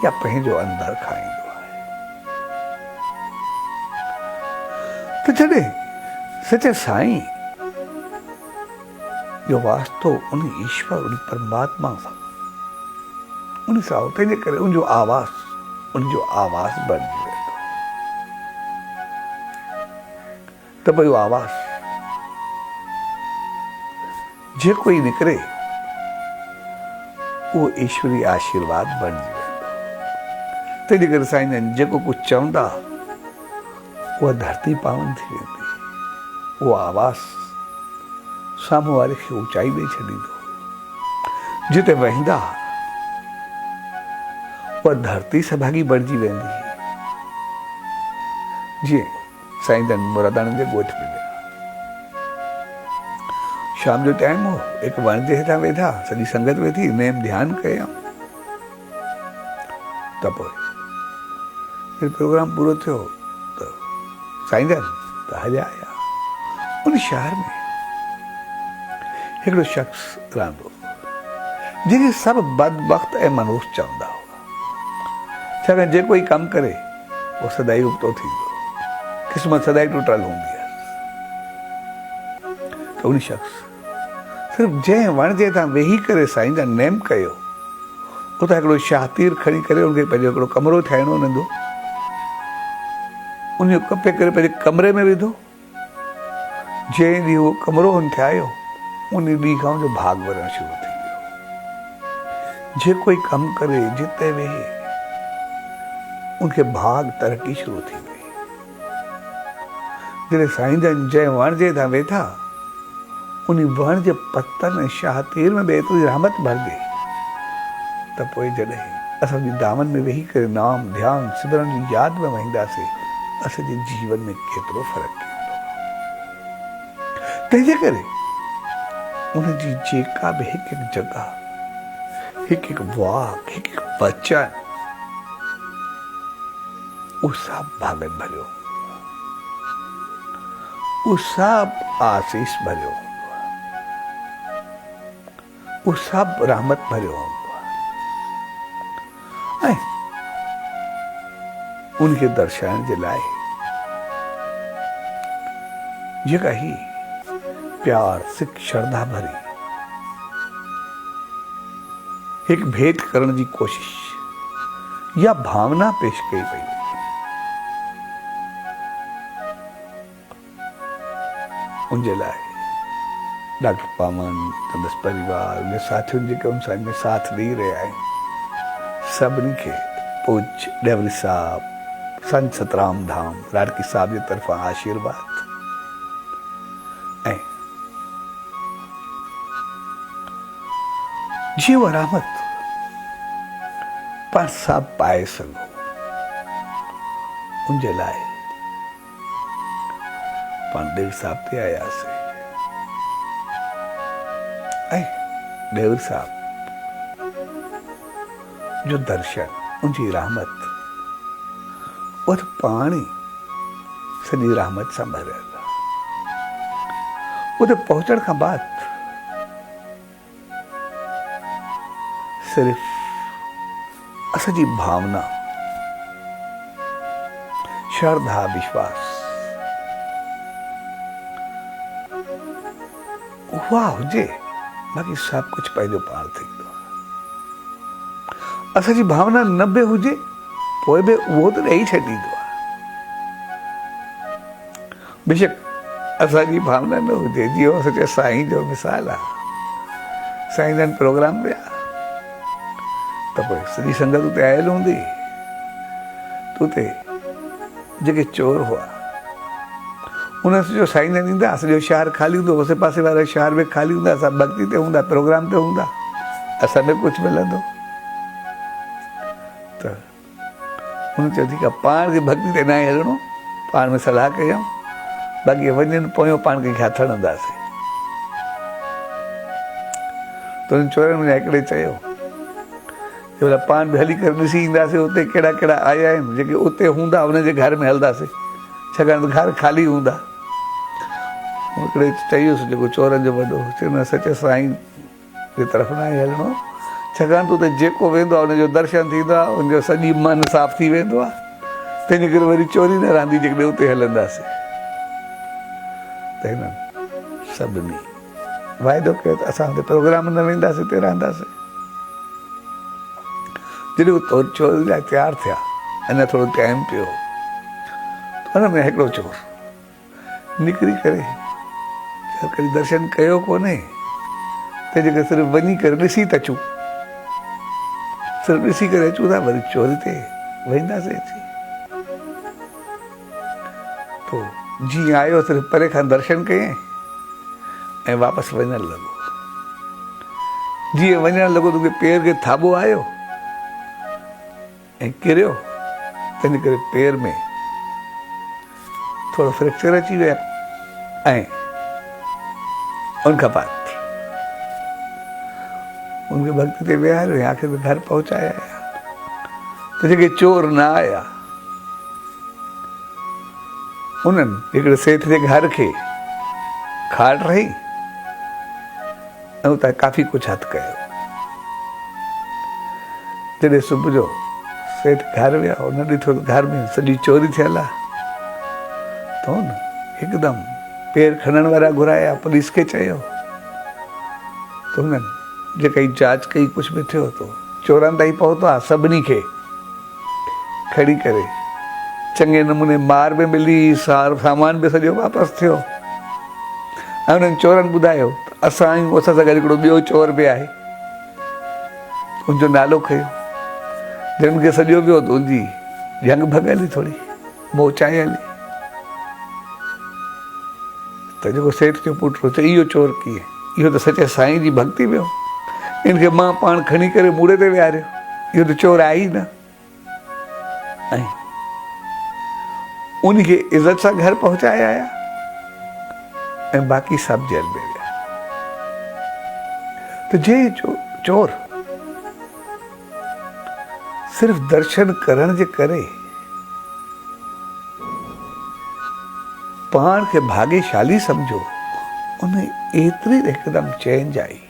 S1: या पंहिंजो अंदर खाईंदो आहे। त जॾहिं सचे साईं जो वास्तो उन ईश्वर, उन परमात्मा सां, उन सां तंहिंजे करे उनजो आवाज़ बणिजी वेंदो। त पोइ उहो आवाज़ जेको ई निकिरे उहो ईश्वरी आशीर्वाद बणिजी वेंदो। तंहिंजे करे साईं जन जेको कुझु चवंदा उहा धरती पावन थी वेंदी। उहो आवाज़ साम्हूं वारे खे ऊचाई ॾेई छॾींदो। जिते वेंदा उहा धरती सभागी बणिजी वेंदी। जीअं साईं जन मुरादाणियुनि जे ॻोठ में विया, शाम जो टाइम हो, हिकु वण जे हेठां वेठा, सॼी संगत वेठी, नेम ध्यानु कयूं। त पोइ प्रोग्राम पूरो थियो त साईं जन त हलिया आया। उन शहर में हिकिड़ो शख़्स रहंदो जंहिंखे सभु बदबख़्त ऐं मनहूस चवंदा हुआ, छाकाणि जेको ई कमु करे उहो सदाई उबतो थींदो, क़िस्मत सदाई टुटल हूंदी आहे। त उन शख़्स सिर्फ़ु जंहिं वण जे हेठां वेही करे साईं जन नेम कयो, उतां हिकिड़ो शातीर खणी करे उनखे पंहिंजो हिकिड़ो कमिरो ठाहिणो नंढो, उन कपे करे पंहिंजे कमरे में विधो। जंहिं ॾींहुं उहो कमिरो हुन ठाहियो, उन ॾींहुं खां उनजो भाग वरणु शुरू थी वियो। जेको ई कमु करे, जिते वेहे, उनखे भाग तरक़ी शुरू थी वई। जॾहिं साईं जन जंहिं वण जे हेठां वेठा, उन वण जे पतनि ऐं शाहतीर में बि एतिरी रहमत भर गई त पोइ जॾहिं असां उन दामन में वेही करे नाम, ध्यानु, सिमरन जी यादि में वेहींदासीं, असांजे जीवन में केतिरो फ़र्क़ु ईंदो। तंहिंजे करे उनजी जेका बि हिकु हिकु जॻह, हिकु हिकु वाक, हिकु हिकु वचन, उहो सभु भाॻनि भरियो, उहो सभु आसीस भरियो, उहो सभु रहमत भरियो हूंदो आहे। ऐं उनखे दर्शाइण जे लाइ जेका ही प्यार, सिक, श्रद्धा भरी हिकु भेंट करण जी कोशिश या भावना पेश कई पई। उनजे लाइ डॉक्टर पामन, संदसि परिवार, उन साथियुनि जेके उन सां में साथ ॾेई रहिया आहिनि, सभिनी खे पूज्य डेवरी साहब, संत सतराम धाम राडकी साहब जे तरफ़ां आशीर्वाद ऐं जीअं उहा रहमत पाण सभु पाए सघूं, उनजे लाइ पाण देव साहब ते आयासीं। ऐं देव साहब जो दर्शन, उनजी रहमत, उहा त पाण ई सॼी रहमत सां भरियल आहे। उते पहुचण खां बाद सिर्फ़ असांजी भावना, श्रद्धा, विश्वास उहा हुजे, बाक़ी सभु कुझु पंहिंजो पाण थींदो। असांजी भावना न बि हुजे, पोइ बि उहो त ॾेई छॾींदो आहे। बेशक असांजी भावना न हुजे, जीअं असांजे साईं जो मिसाल आहे, साईं जन प्रोग्राम विया त पोइ सॼी संगत उते आयल हूंदी, त उते जेके चोर हुआ उन जो साईं जन ईंदा, सॼो शहर ख़ाली हूंदो, आसे पासे वारा शहर में ख़ाली हूंदा, असां भक्ति ते हूंदा, प्रोग्राम ते हूंदा, असांखे कुझु मिलंदो त हुन चयो ठीकु आहे, पाण खे भक्ति ते न हलणो, पाण में सलाह कयूं, बाक़ी वञनि पोयों पाण कंहिंखे हथ हणंदासीं। त हुन चोरनि में हिकिड़े चयो जंहिं महिल पाण बि हली करे ॾिसी ईंदासीं उते कहिड़ा कहिड़ा आया आहिनि जेके उते हूंदा उनजे घर में हलंदासीं, छाकाणि त घर ख़ाली हूंदा। हिकिड़े चयुसि जेको चोरनि जो वॾो, चवंदो सचे साईं जे तरफ़ न आहे हलिणो, छाकाणि त उते जेको वेंदो आहे उनजो दर्शन थींदो आहे, उनजो सॼी मन साफ़ थी वेंदो आहे, तंहिंजे करे वरी चोरी न रहंदी जेकॾहिं उते हलंदासीं। त हिननि सभिनी वाइदो कयो त असां हुते प्रोग्राम न वेंदासीं, हिते रहंदासीं। जॾहिं उहो चोरी लाइ तयारु थिया, अञा थोरो टाइम पियो, हुन में हिकिड़ो चोर निकिरी करे कॾहिं दर्शन कयो कोन्हे, तंहिंजे करे सिर्फ़ु वञी करे ॾिसी त अचूं, सिर्फ़ु ॾिसी करे अचूं था, वरी चोरी ते वेंदासीं अची। पोइ जीअं आयो सिर्फ़ु परे खां दर्शन कयईं ऐं वापसि वञणु लॻो। जीअं वञणु लॻो त पेर खे थाॿो आयो ऐं किरियो, तंहिंजे करे पेर में थोरो फ्रैक्चर अची विया ऐं उनखां बाद उनखे भक्ति ते विहारियो ऐं आख़िर में घर पहुचाया। त जेके चोर न आया उन्हनि हिकिड़े सेठ जे घर खे खाट रही ऐं उतां काफ़ी कुझु हथु कयो। जॾहिं सुबुह जो सेठ घर विया, हुन ॾिठो त घर में सॼी चोरी थियल आहे, त हुन हिकदमि पेर खणण वारा घुराया, पुलिस खे चयो, त हुननि जेका ई जांच कई, कुझु बि थियो त चोरनि ताईं पहुतो आहे, सभिनी खे खणी करे चङे नमूने मार बि मिली, सामान बि सॼो वापसि थियो। ऐं हुननि चोरनि ॿुधायो त असां आहियूं, असां सां गॾु हिकिड़ो ॿियो चोर बि आहे, उनजो नालो खयो। जंहिं खे सॼो वियो त उनजी जंग भॻ हली, थोरी मोचाई हली। त जेको सेठ जो पुटु चयो इहो चोर कीअं, इहो त सचे साईं जी भक्ति वियो, इनखे मां पाण खणी करे मूड़े ते विहारियो, इहो त चोर आहे ई न। ऐं उनखे इज़त सां घर पहुचाए आया ऐं बाक़ी सभु जेल में विया। त जे चोर सिर्फ़ दर्शन करण जे करे पाण खे भाग्यशाली सम्झो, उन एतिरी हिकदमि चेंज आई।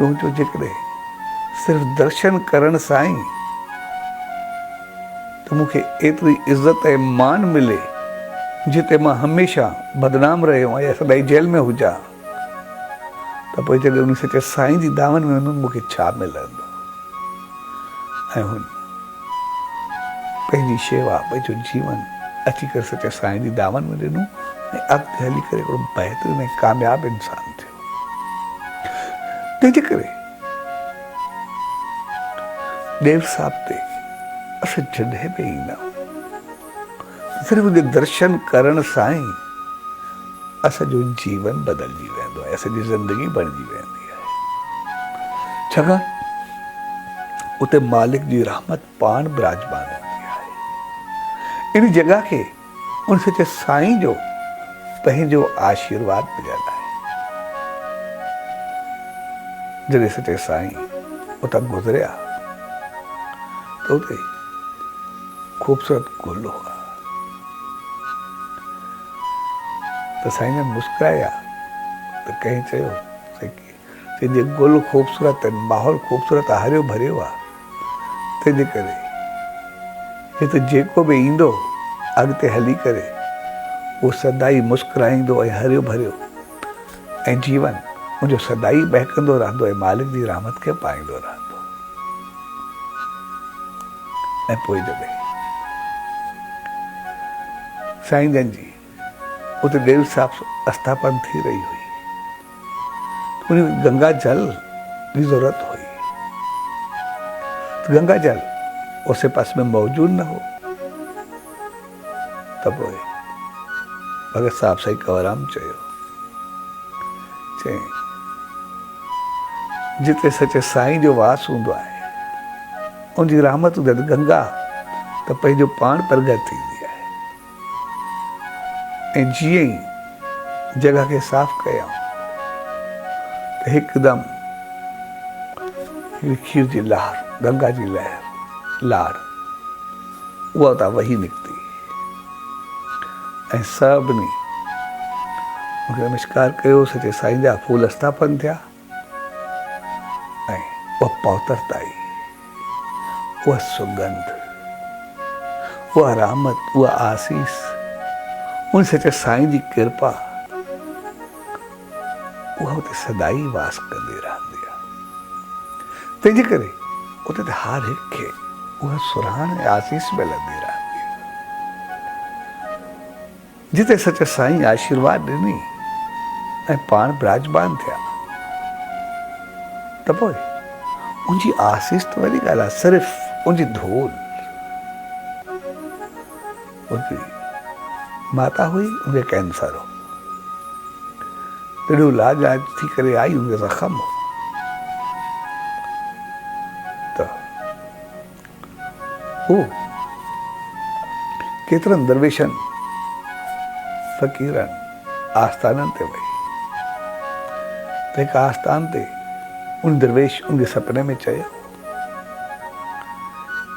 S1: जो जेकॾहिं सिर्फ़ु दर्शन करण सां ई त मूंखे एतिरी इज़त ऐं मान मिले, जिते मां हमेशह बदनाम रहियो आहियां, सदाईं जेल में हुजां, त पोइ जॾहिं उन सचे साईं जी दामन में वञूं मूंखे छा मिलंदो। ऐं हुन पंहिंजी शेवा, पंहिंजो जीवन अची करे सचे साईं जी दामन में ॾिनो ऐं अॻिते हली करे हिकिड़ो बहितरीन ऐं कामयाबु इंसानु थियो। तंहिंजे करे देव साहब ते असां जॾहिं बि ईंदा आहियूं, सिर्फ़ु उनजे दर्शन करण सां ई असांजो जीवन बदिलजी वेंदो आहे, असांजी ज़िंदगी बणिजी वेंदी आहे। छाकाणि उते मालिक जी रहमत पाण विराजमान हूंदी आहे। इन जॻह खे उन सचे साईं जो पंहिंजो आशीर्वाद मिलियल आहे। जॾहिं सचे साईं उतां गुज़रिया त उते ख़ूबसूरत गुल हुआ, त साईं जन मुस्कुराया त कंहिं चयो जे गुल ख़ूबसूरत आहिनि, माहौल ख़ूबसूरत आहे, हरियो भरियो आहे, तंहिंजे करे हिते जेको बि ईंदो अॻिते हली करे उहो सदाई मुस्कुराईंदो ऐं हरियो भरियो ऐं जीवन मुंहिंजो सदाई बहकंदो रहंदो ऐं मालिक जी रहमत खे पाईंदो रहंदो। ऐं पोइ जॾहिं साईं जन जी उते देव साहब स्थापन थी रही हुई, उन गंगा जल की जरूरत हुई, तो गंगा जल उसे पास में मौजूद न हो, तब वो भगत साहब साईं कंवरराम चयो जिते सचे साईं जो वास हूंदो आहे, उनजी रहमत हूंदी आहे, गंगा त पंहिंजो पाण प्रगट थींदी आहे। ऐं जीअं ई जॻह खे साफ़ कयूं त हिकदमि खीर जी लहर गंगा जी लहर लाड़ उहा उतां वही निकिती ऐं सभिनी मूंखे नमस्कार कयो। सचे साईं जा फूल स्थापन थिया ऐं उहा पौतरता आई, उहा सुगंध, उहा रहमत, उहा आसीस, उन सचे साईं जी कृपा उहा उते सदाई वास कंदी रहंदी आहे। तंहिंजे करे उते त हर हिक खे उहा सुराण ऐं आसीस मिलंदी रहंदी आहे। जिते सचे साईं आशीर्वाद ॾिनी ऐं पाण विराजमान थिया त पोइ उनजी आसीस त वॾी ॻाल्हि आहे, सिर्फ़ उनजी धूल। उनकी माता हुई, उनखे कैंसर हो, ॾाढो लाज थी करे आई, उनखे ज़ख़म हो त हू केतिरनि दरवेशनि फ़क़ीरनि आस्थाननि ते वई। त हिकु आस्थान ते उन दरवेश उनखे सपने में चयो,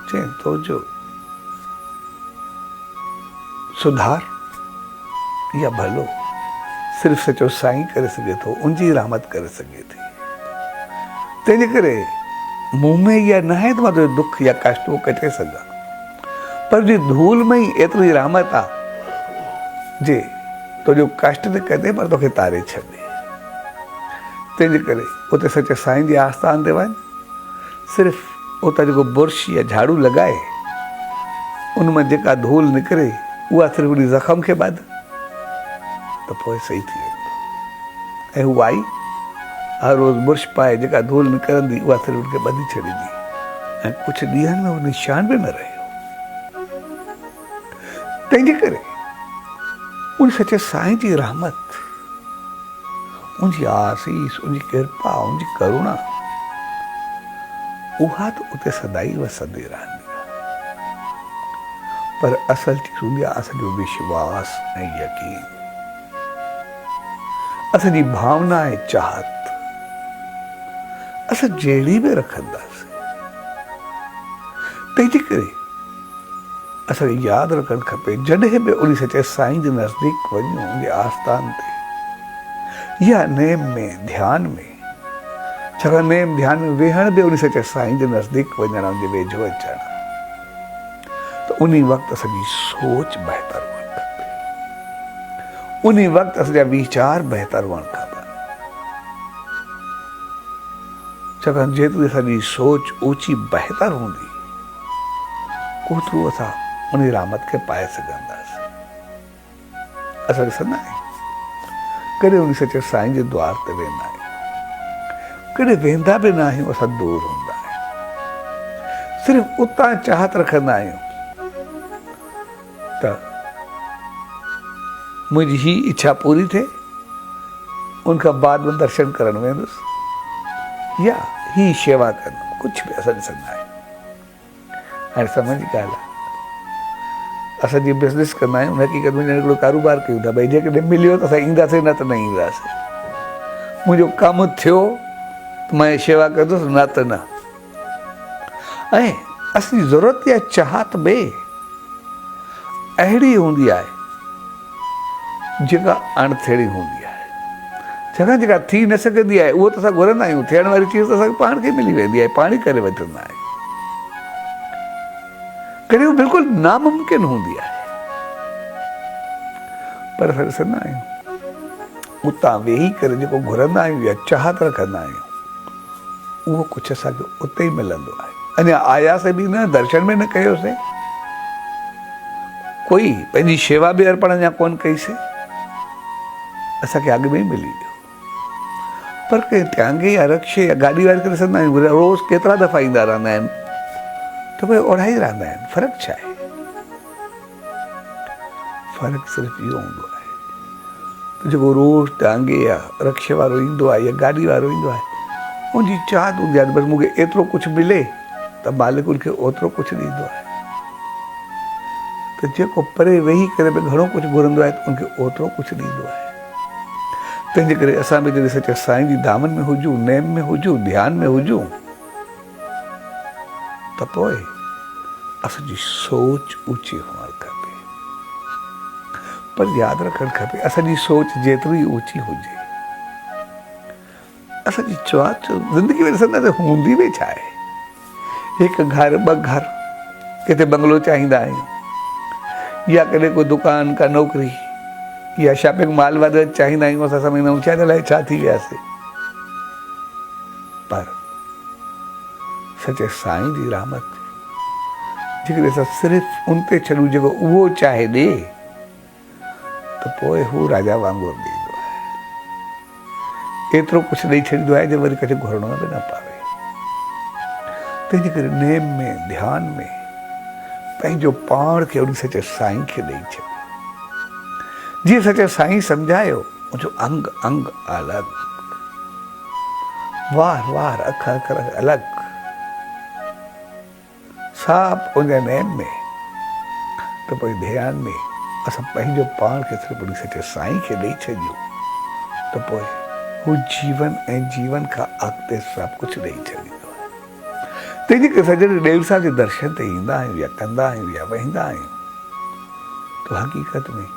S1: चई तो जो सुधार या भलो सिर्फ़ सचो साईं करे सघे थो, उनजी रहमत करे सघे थी। तंहिंजे करे मूं में इहा न आहे त मां तुंहिंजो दुख या कष्ट उहो कटे सघां, पर जी धूल में ई एतिरी रहमत आहे जे तुंहिंजो कष्ट त कटे पर तोखे तारे छॾे। तंहिंजे करे उते सचे साईं जे आस्थान ते वञ, सिर्फ़ु उतां जेको बुर्श या झाड़ू लॻाए उन मां जेका धूल निकिरे उहा सिर्फ़ु उन ज़ख़म खे ॿध त पोइ सही थी वेंदो। ऐं हू आई हर रोज़ बुर्श पाए, जेका धूल निकिरंदी उहा सिर्फ़ु उनखे ॿधी छॾींदी ऐं कुझु ॾींहंनि में उहो निशान बि न रहियो। तंहिंजे करे उन सचे साईं जी रहमत, उनजी आसीस, उनजी कृपा, उनजी करुणा उहा त उते सदाई वसंदी रहंदी आहे। पर असल चीज़ हूंदी आहे असांजो विश्वास ऐं यकीन, असांजी भावना ऐं चाहत असां जहिड़ी बि रखंदासीं। तंहिंजे करे असांखे यादि रखणु खपे, जॾहिं बि उन सचे साईं जे नज़दीक वञूं, उनजे आस्थान ते या नेम में ध्यान में, छाकाणि नेम ध्यान में वेहण बि उन सचे साईं जे नज़दीक वञण, उनजे वेझो अचण, त उन वक़्तु असांजी सोच बहितर हुअणु खपे, उन वक़्तु असांजा वीचार बहितर हुअणु खपनि। छाकाणि जेतिरी असांजी सोच ऊची बहितर हूंदी ओतिरो असां उन रहमत खे पाए सघंदासीं। असां ॾिसंदा आहियूं कॾहिं उन सचे साईं जे द्वार ते वेंदा आहियूं, कॾहिं वेंदा बि न आहियूं, असां दूर हूंदा आहियूं, सिर्फ़ु उतां चाहत रखंदा आहियूं त मुंहिंजी ही इच्छा पूरी थिए, उनखां बाद में दर्शन करणु वेंदुसि या ही शेवा कंदुमि, कुझु बि असां ॾिसंदा आहियूं। हाणे समझ जी ॻाल्हि आहे, असां जीअं बिज़नेस कंदा आहियूं, हक़ीक़त में हिकिड़ो कारोबार कयूं था, भई जेकॾहिं मिलियो त असां ईंदासीं, न त न ईंदासीं। मुंहिंजो कमु थियो त मां शेवा कंदुसि, न त न। ऐं असांजी ज़रूरत या चाहत बि अहिड़ी हूंदी आहे जेका अणथिड़ी हूंदी आहे। छाकाणि जेका थी न सघंदी आहे उहो त असां घुरंदा आहियूं, थियण वारी चीज़ त असांखे पाण खे मिली वेंदी आहे, पाण ई करे वठंदा आहियूं। कॾहिं उहो बिल्कुलु नामुमकिन हूंदी आहे, पर असां ॾिसंदा आहियूं उतां वेही करे जेको घुरंदा आहियूं या चाहत रखंदा आहियूं उहो कुझु असांखे उते ई मिलंदो आहे। अञा आयासीं बि न, दर्शन में न कयोसीं, कोई पंहिंजी शेवा बि अर्पण अञा कोन कईसीं, असांखे अॻु में ई मिली वियो। पर कंहिं टांगे या रक्शे या गाॾी वारे खे ॾिसंदा आहियूं, रोज़ केतिरा दफ़ा ईंदा रहंदा आहिनि, त भई ओढ़ा ई रहंदा आहिनि। फ़र्क़ु छा आहे? फ़र्क़ु सिर्फ़ु इहो हूंदो आहे त जेको रोज़ टांगे या रक्शे वारो ईंदो आहे या गाॾी वारो ईंदो आहे, उनजी चाहत हूंदी आहे बसि मूंखे एतिरो कुझु मिले त मालिक उनखे ओतिरो कुझु ॾींदो आहे। त जेको परे वेही करे बि घणो कुझु घुरंदो आहे त उनखे ओतिरो कुझु ॾींदो आहे। तंहिंजे करे असां बि जॾहिं सचे साईं जी धामनि में हुजूं, नेम में हुजूं, ध्यान में हुजूं, त पोइ असांजी सोच ऊची हुअणु खपे। पर यादि रखणु खपे असांजी सोच जेतिरी ऊची हुजे, असांजी चोच ज़िंदगी में ॾिसंदा त हूंदी बि छा आहे। हिकु घर ॿ घर, किथे बंगलो चाहींदा आहियूं, या कॾहिं कोई दुकान का नौकिरी या शॉपिंग मॉल वारे चाहींदा आहियूं। असां सम्झंदा आहियूं छा लाइ छा थी वियासीं। पर सचे साईं जी रहमत जेकॾहिं असां सिर्फ़ु उन ते छॾूं जेको उहो चाहे ॾे, त पोइ हू राजा वांगुरु ॾींदो आहे। एतिरो कुझु ॾेई छॾींदो आहे जो वरी कॾहिं घुरणो बि न पवे। तंहिंजे करे नेम में ध्यान में पंहिंजो पाण खे उन सचे साईं खे ॾेई छॾियो। जीअं सचे साईं सम्झायो, मुंहिंजो अंग अंग अलॻि, वार वार अखर अखर अलॻि, सभु उन नेम में। त पोइ ध्यान में असां पंहिंजो पाण खे सिर्फ़ु उन सचे साईं खे ॾेई छॾियूं, त पोइ हू जीवन ऐं जीवन खां अॻिते सभु कुझु ॾेई छॾींदो आहे। तंहिंजे करे असां जॾहिं ॾेव साहिब जे दर्शन ते ईंदा आहियूं या कंदा आहियूं या वेंदा आहियूं, त हक़ीक़त में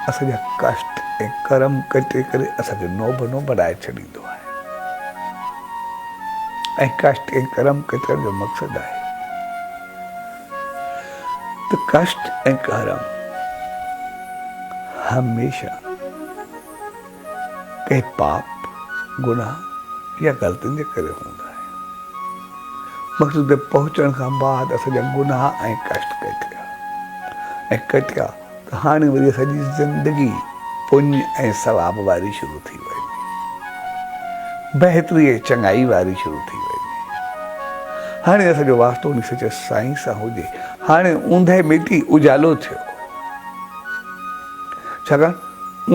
S1: असांजा कष्ट ऐं कर्म कटे करे असांखे नोभ नोभ बढ़ाए छॾींदो आहे। ऐं कष्ट ऐं कर्म कटण जो मक़सदु आहे त कष्ट ऐं कर्म हमेशा कंहिं पाप गुनाह या ग़लतियुनि जे करे हूंदा आहिनि। मक़सद ते पहुचण खां बाद असांजा गुनाह ऐं कष्ट कटिया त हाणे वरी असांजी ज़िंदगी पुण्य ऐं सवाब वारी शुरू थी वञे, बहितरी ऐं चङाई वारी शुरू थी वञे। हाणे असांजो वास्तो उन सचे साईं सां हुजे। हाणे ऊंदहि मिटी उजालो थियो, छाकाणि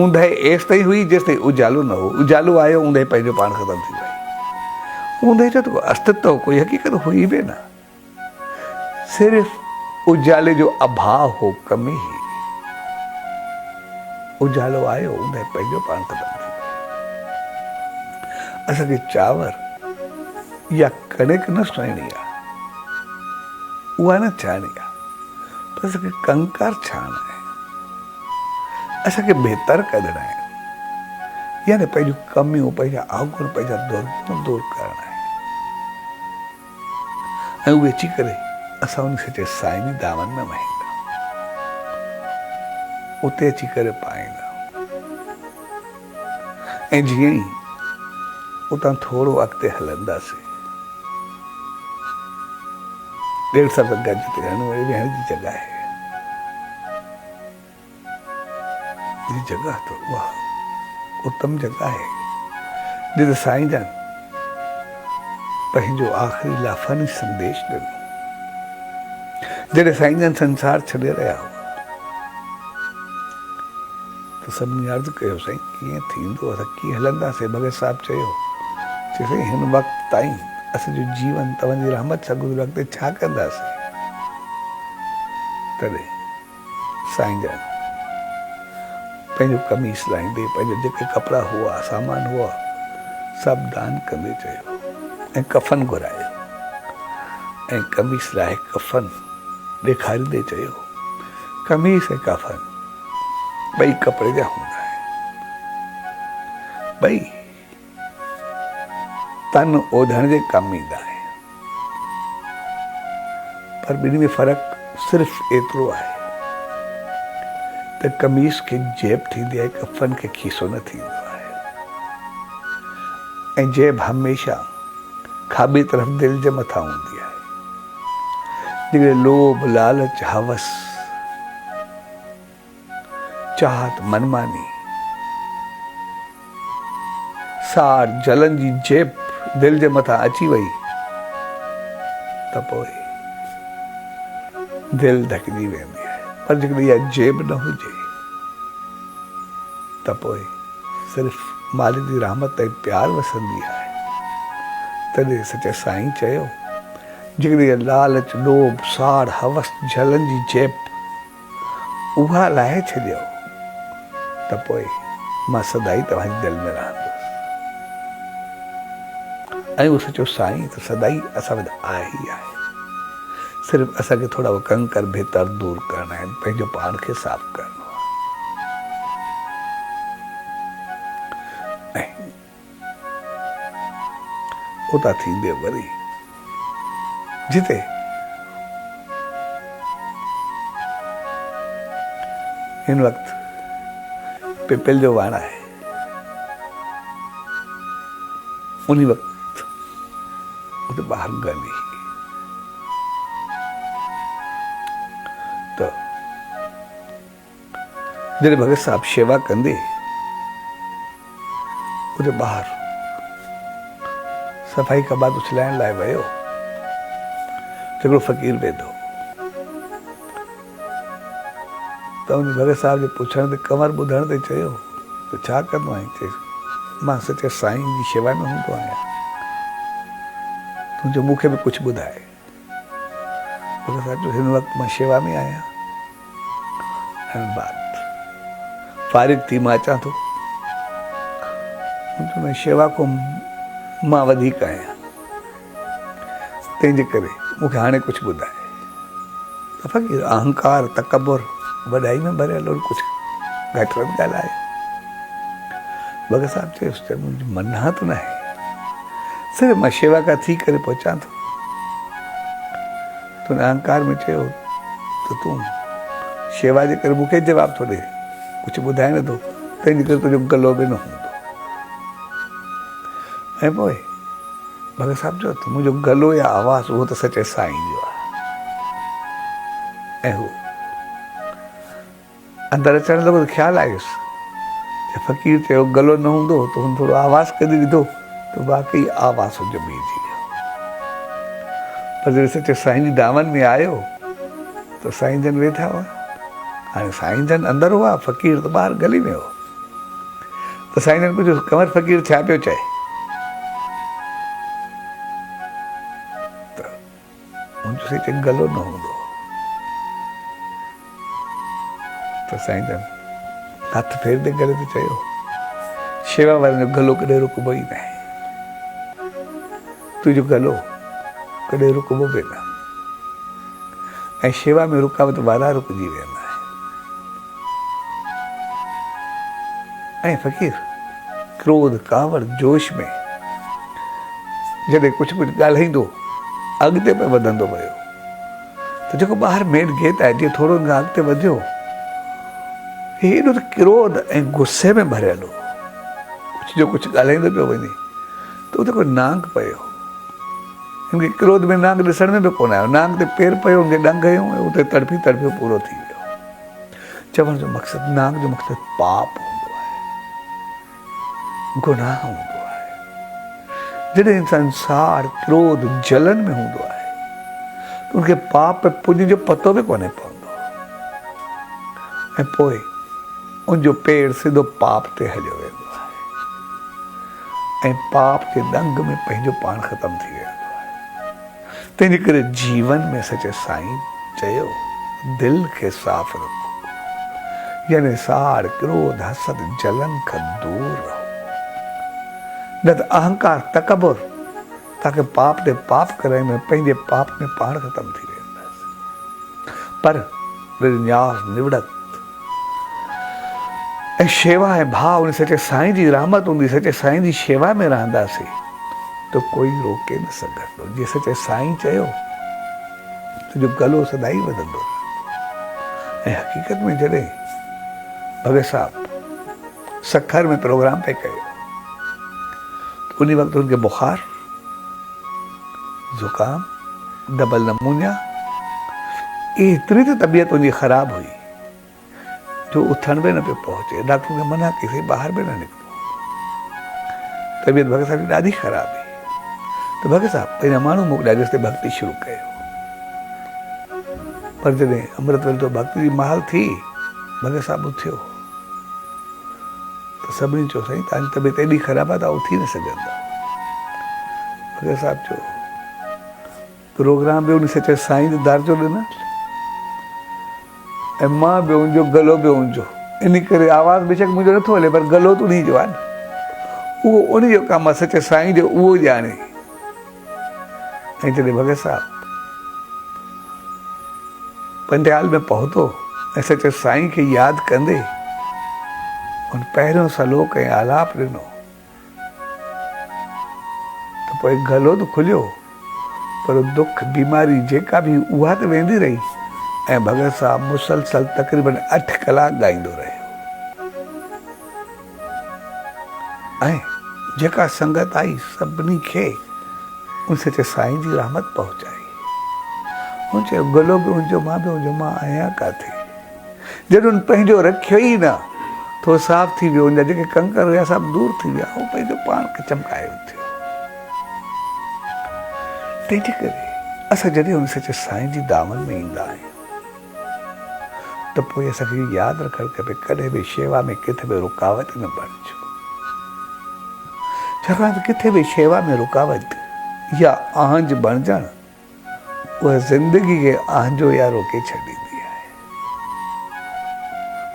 S1: ऊंदहि एसि ताईं हुई जेसि ताईं उजालो न हो। उजालो आयो, ऊंदहि पंहिंजो पाण ख़तमु थी वई। ऊंदहि जो त अस्तित्व कोई हक़ीक़त हुई बि न, सिर्फ़ु उजाले जो अभाव हो, कमी ही। उजालो आयो, ऊंदहि पंहिंजो पाण ख़तमु थी वई। असांखे चांवर या कणिक न सुहिणी आहे, उहा न छाणी आहे, पर असांखे कंकार छाणणु आहे। असांखे बहितर कढणु आहे, यानी पंहिंजूं कमियूं, पंहिंजा अवगुण, पंहिंजा दुर्गुण दूर करणु आहे। ऐं उहे अची करे असां उन सचे साईं जी दामन में वहींदा, उते अची करे पाईंदा। ऐं जीअं ई उतां थोरो अॻिते हलंदासीं, ॾेढ सां गॾु ते वेहण जी जॻह आहे। जगह तो उहा उत्तम जगह है जिते साईं जन पंहिंजो आख़िरी लाफानी संदेश ॾिनो। जॾहिं साईं जन संसार छॾे रहिया हुआ त सभिनी अर्ज़ु कयो, साईं कीअं थींदो, असां कीअं हलंदासीं। भगत साहिब चयो, साईं हिन वक़्त ताईं असांजो जीवन तव्हांजी रहमत सां गुज़रियो, अॻिते छा कंदासीं। तॾहिं साईं जन पंहिंजो कमीस लाहींदे, पंहिंजा जेके कपिड़ा हुआ, सामान हुआ, सभु दान कंदे चयो, ऐं कफ़न घुरायो। ऐं कमीस लाहे कफ़न ॾेखारींदे चयो, कमीस ऐं कफ़न ॿई कपिड़े जा हूंदा आहिनि, ॿई तन ओढ़ण जे कमु ईंदा आहिनि। पर ॿिन्ही में फ़र्क़ु सिर्फ़ु एतिरो आहे त कमीस खे जेब थींदी आहे, कफ़न खे खीसो न थींदो आहे। ऐं जेब हमेशा खाॿी तरफ़ दिलि जे मथां हूंदी आहे। जेकॾहिं लोभ, लालच, हवस, चाहत, मनमानी, साड़, जलन जी जेब दिलि जे मथां अची वई त पोइ दिलि ढकिजी वेंदी आहे। पर जेकॾहिं इहा जेब न हुजे त पोइ सिर्फ़ु मालिक जी रहमत ऐं प्यारु वसंदी आहे। तॾहिं सचे साईं चयो, जेकॾहिं इहा लालच, लोभ, साड़, हवस, जलन जी जेब उहा लाहे छॾियो त पोइ मां सदाई तव्हांजी दिलि में रहंदुसि। ऐं उहो सचो साईं त सदाई असां वटि आहे ई आहे। सिर्फ़ु असांखे थोरा कंकर भीतर दूर करणा आहिनि, पंहिंजो पाण खे साफ़ करणो आहे। ऐं उतां थींदे वरी जिते हिन वक़्तु पिपल जो वण आहे, उन वक़्तु उते ॿाहिरि गली त जॾहिं भगत साहब शेवा कंदे उते ॿाहिरि सफ़ाई कबात उछलाइण लाइ वियो त हिकिड़ो फ़क़ीर वेठो त उन भगत साहब जे पुछण ते कमर ॿुधण ते चयो त छा कंदो आहीं? चए मां सचे साईं जी शेवा में हूंदो आहियां, तुंहिंजो मूंखे बि कुझु ॿुधाए। भगत साहब जो हिन वक़्तु मां शेवा में आहियां, हिन बात फारिग थी मां अचां थो, मैं शेवा को मां वधीक आहियां, तंहिंजे करे मूंखे हाणे कुझु ॿुधाए। त फ़क़ीर अहंकार तकबुर वॾाई में भरियल और कुझु घटि वधि ॻाल्हाए। भगत साहब चयुसि त मुंहिंजी मन्नत न आहे, सिर्फ़ु मां शेवा का थी करे पहुचां थो। तुन अहंकार में चयो त तूं शेवा जे करे मूंखे जवाबु थो ॾे, कुझु ॿुधाए नथो, तंहिंजे करे तुंहिंजो गलो बि न हूंदो। ऐं पोइ भगत साहब चयो त मुंहिंजो गलो या आवाज़ उहो त सचे साईं जो आहे। ऐं हू अंदरि अचण लॻो त ख़्यालु आयुसि त फ़क़ीर चयो गलो न हूंदो त हुन थोरो आवाज़ कढी ॾिठो त वाक़ई आवाज़ हुनजो ॿिहिजी वियो। पर जॾहिं सचे साईं जी दामन में आयो त साईं जन वेठा हुआ। हाणे साईं जन अंदरि हुआ, फ़क़ीर त ॿाहिरि गली में हो। त साईं जन पुछियो कंवर फ़क़ीर छा पियो चए? त मुंहिंजो सचे गलो न हूंदो। त साईं जन हथ फेरदे गले ते चयो शेवा वारनि जो गलो कॾहिं रुकबो ई न आहे, तुंहिंजो गलो कॾहिं रुकबो बि न, ऐं शेवा में रुकावट वारा रुकिजी वेंदा आहिनि। ऐं फ़क़ीर क्रोध कावड़ जोश में जॾहिं कुझु कुझु ॻाल्हाईंदो अॻिते पियो वधंदो वियो त जेको ॿाहिरि मेन गेट आहे, जीअं थोरो अॻिते वधियो, हेॾो त क्रोध ऐं गुस्से में भरियल हो, कुझु जो कुझु ॻाल्हाईंदो पियो वञे त उते कोई नांग पियो। हिनखे क्रोध में नांग ॾिसण में बि कोन आयो, नांग ते पेर पियो, हुनखे डंग हयूं ऐं उते तड़फी तड़फी पूरो थी वियो। चवण जो मक़सदु, नांग जो मक़सदु पाप हूंदो आहे, गुनाह हूंदो आहे। जॾहिं इंसान साड़ क्रोध जलन में हूंदो आहे त उनखे पाप पुञ जो पतो बि कोन्हे पवंदो, ऐं पोइ उनजो पेर सिधो पाप ते हलियो वेंदो आहे ऐं पाप जे डंग में पंहिंजो पाण ख़तमु थी वेंदो आहे। तंहिंजे करे जीवन में सचे साईं चयो दिलि खे साफ़ रखो, यानी साड़ क्रोध हसद जलन खां दूर रहो, न त अहंकार तकबुर तव्हांखे पाप ते पाप कराईंदो, पंहिंजे पाप में पाण ख़तमु थी वेंदासीं। पर विन्यास निवड़त ऐं शेवा ऐं भाव उन सचे साईं जी रहमत हूंदी, सचे साईं जी शेवा में रहंदासीं तो कोई रोके न सघंदो। जीअं सचे साईं चयो तुंहिंजो गलो सदाई वधंदो रहंदो। ऐं हक़ीक़त में जॾहिं भगत साहब सखर में प्रोग्राम पे कयो तो उन वक़्तु उनखे बुखार, ज़ुकाम, डबल नमूनिया, एतिरी त तबीयत उनजी ख़राब हुई जो उथण में न पियो पहुचे। डॉक्टर ने मना की सही ॿाहिरि बि न निकितो, तबीयत भगत साहब जी ॾाढी ख़राब हुई। त भगत साहब पंहिंजा माण्हू मोकिलिया जेसिते भक्ति शुरू कयो। पर जॾहिं अमृत वेले तो भक्ति जी महल थी, भगत साहब उथियो त सभिनी चयो साईं तव्हांजी तबीयत एॾी ख़राब आहे तव्हां उथी न सघंदा। भगत साहब चयो प्रोग्राम बि उन सचे साईं जे दर जो ॾिनल ऐं मां बि उनजो गलो बि उनजो, इन करे आवाज़ बेशक मुंहिंजो नथो हले पर गलो त उन्ही जो आहे न, उहो उन जो कमु आहे, सचे साईं जो उहो ॼाणे। ऐं जॾहिं भगत साहब पंडियाल में पहुतो ऐं सच साईं खे यादि कंदे उन पहिरियों सलोक ऐं आलाप ॾिनो त पोइ गलो त खुलियो पर दुख बीमारी जेका बि उहा त वेंदी रही ऐं भगत साहब मुसलसल तक़रीबन 8 कलाक ॻाईंदो रहियो ऐं जेका संगत आई सभिनी खे उन सचे साईं जी रहमत पहुचाई। हुन चयो गलो बि हुनजो मां बि हुनजो, मां आहियां काथे। जॾहिं पंहिंजो रखियो ई न थो साफ़ थी वियो, हुनजा जेके कंकर हुया सभु दूर थी विया, उहो पंहिंजो पाण खे चमकाए थियो। तंहिंजे करे असां जॾहिं हुन सचे साईं जी दामन में ईंदा आहियूं त पोइ असांखे इहो यादि रखणु खपे कॾहिं बि शेवा में किथे बि रुकावट न बणिजो, छाकाणि त किथे बि शेवा में रुकावट या आंज बणिजणु उहा ज़िंदगी खे आंजो या रोके छॾींदी आहे।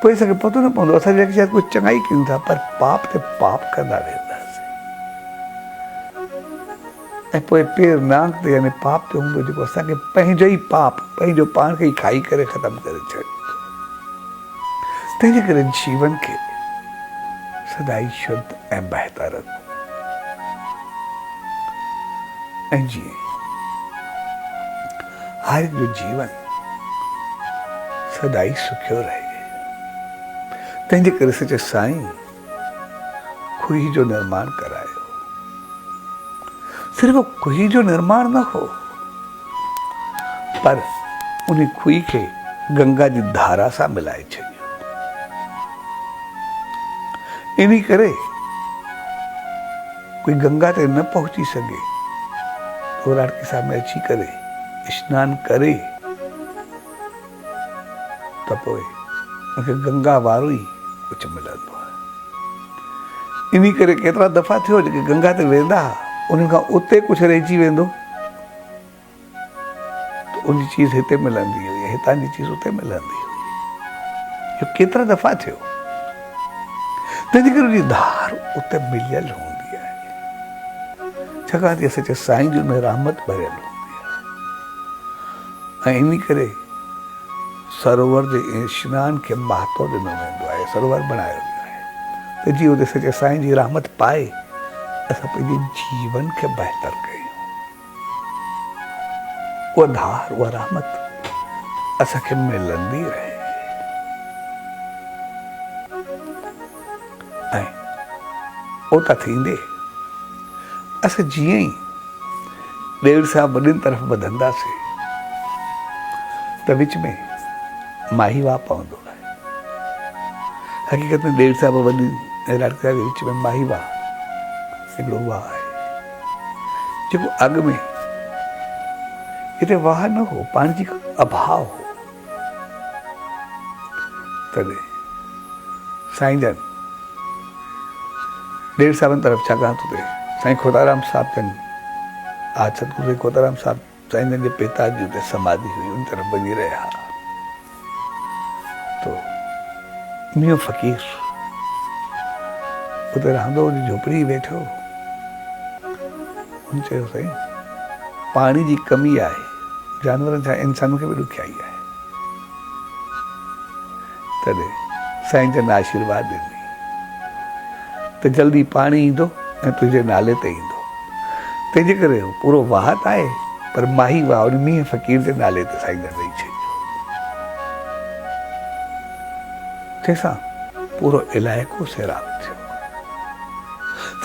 S1: पोइ असांखे पतो न पवंदो असां जेके शायदि कुझु चङाई कयूं था पर पाप ते पाप कंदा वेंदासीं ऐं पोइ पेर नांग ते यानी पाप ते हूंदो जेको असांखे पंहिंजो ई पाप पंहिंजो पाण खे ई खाई करे ख़तमु करे छॾींदो। तंहिंजे करे जीवन खे सदाई शुद्ध ऐं बहितर रखो ऐं जीअं हर एक जो जीवन सदाई सुखियो रहे। तंहिंजे करे सचे साईं खुही जो निर्माण करायो। सिर्फ खुही जो निर्माण न हो पर उन खुही खे गंगा जी धारा सां मिलाए छॾियो। इन्ही करे कोई गंगा ते न पहुची सघे तो राटके सामने अची करे स्नान करे त पोइ उनखे गंगा वारो ई कुझु मिलंदो आहे। इन करे केतिरा दफ़ा थियो जेके गंगा ते वेंदा उन्हनि खां उते कुझु रहिजी वेंदो त उन चीज़ हिते मिलंदी हुई, हितां जी चीज़ उते मिलंदी हुई। इहो केतिरा दफ़ा थियो। तंहिंजे करे उनजी धार उते मिलियल हूंदी आहे, छाकाणि त सचे साईं जी में रहमत भरियल हूंदी आहे। ऐं इन करे सरोवर जे स्नान खे महत्व ॾिनो वेंदो आहे, सरोवर बनायो वियो आहे त जीअं उते सचे साईं जी रहमत पाए असां पंहिंजे जीवन खे बहितर कयूं। उहा धार उहा रहमत असांखे मिलंदी रहे। ऐं उता थींदे असां जीअं ई ॾेर सां वॾनि तरफ़ वधंदासीं त विच में माहीवा पवंदो आहे। हक़ीक़त में ॾेर साहिब वॾी ऐं राटके जे विच में माहीवा हिकिड़ो वाह आहे जेको अॻु में हिते वाह न हो, पाणी जी अभाव हो। तॾहिं साईं जन ॾेर साहिबनि तरफ़ छाकाणि तो साईं खोताराम साहिब जन आज सतगुरु खोताराम साहिब साईं जन जे पिता जी उते समाधि हुई, उन तरफ़ वञी रहिया तो मियों फ़क़ीर उते रहंदो हुन झोपड़ी वेठो। हुन चयो साईं पाणी जी कमी आहे, जानवरनि सां इंसान खे बि ॾुखियाई आहे। तॾहिं साईं जन आशीर्वाद ॾिनी त जल्दी पाणी ईंदो ऐं तुंहिंजे नाले ते ईंदो। तंहिंजे करे पूरो वाहत आहे पर माही वाह उन मींहं फ़क़ीर जे नाले ते साईं जन ॾेई छॾियो। तंहिंसां पूरो इलाइक़ो सैराब थियो।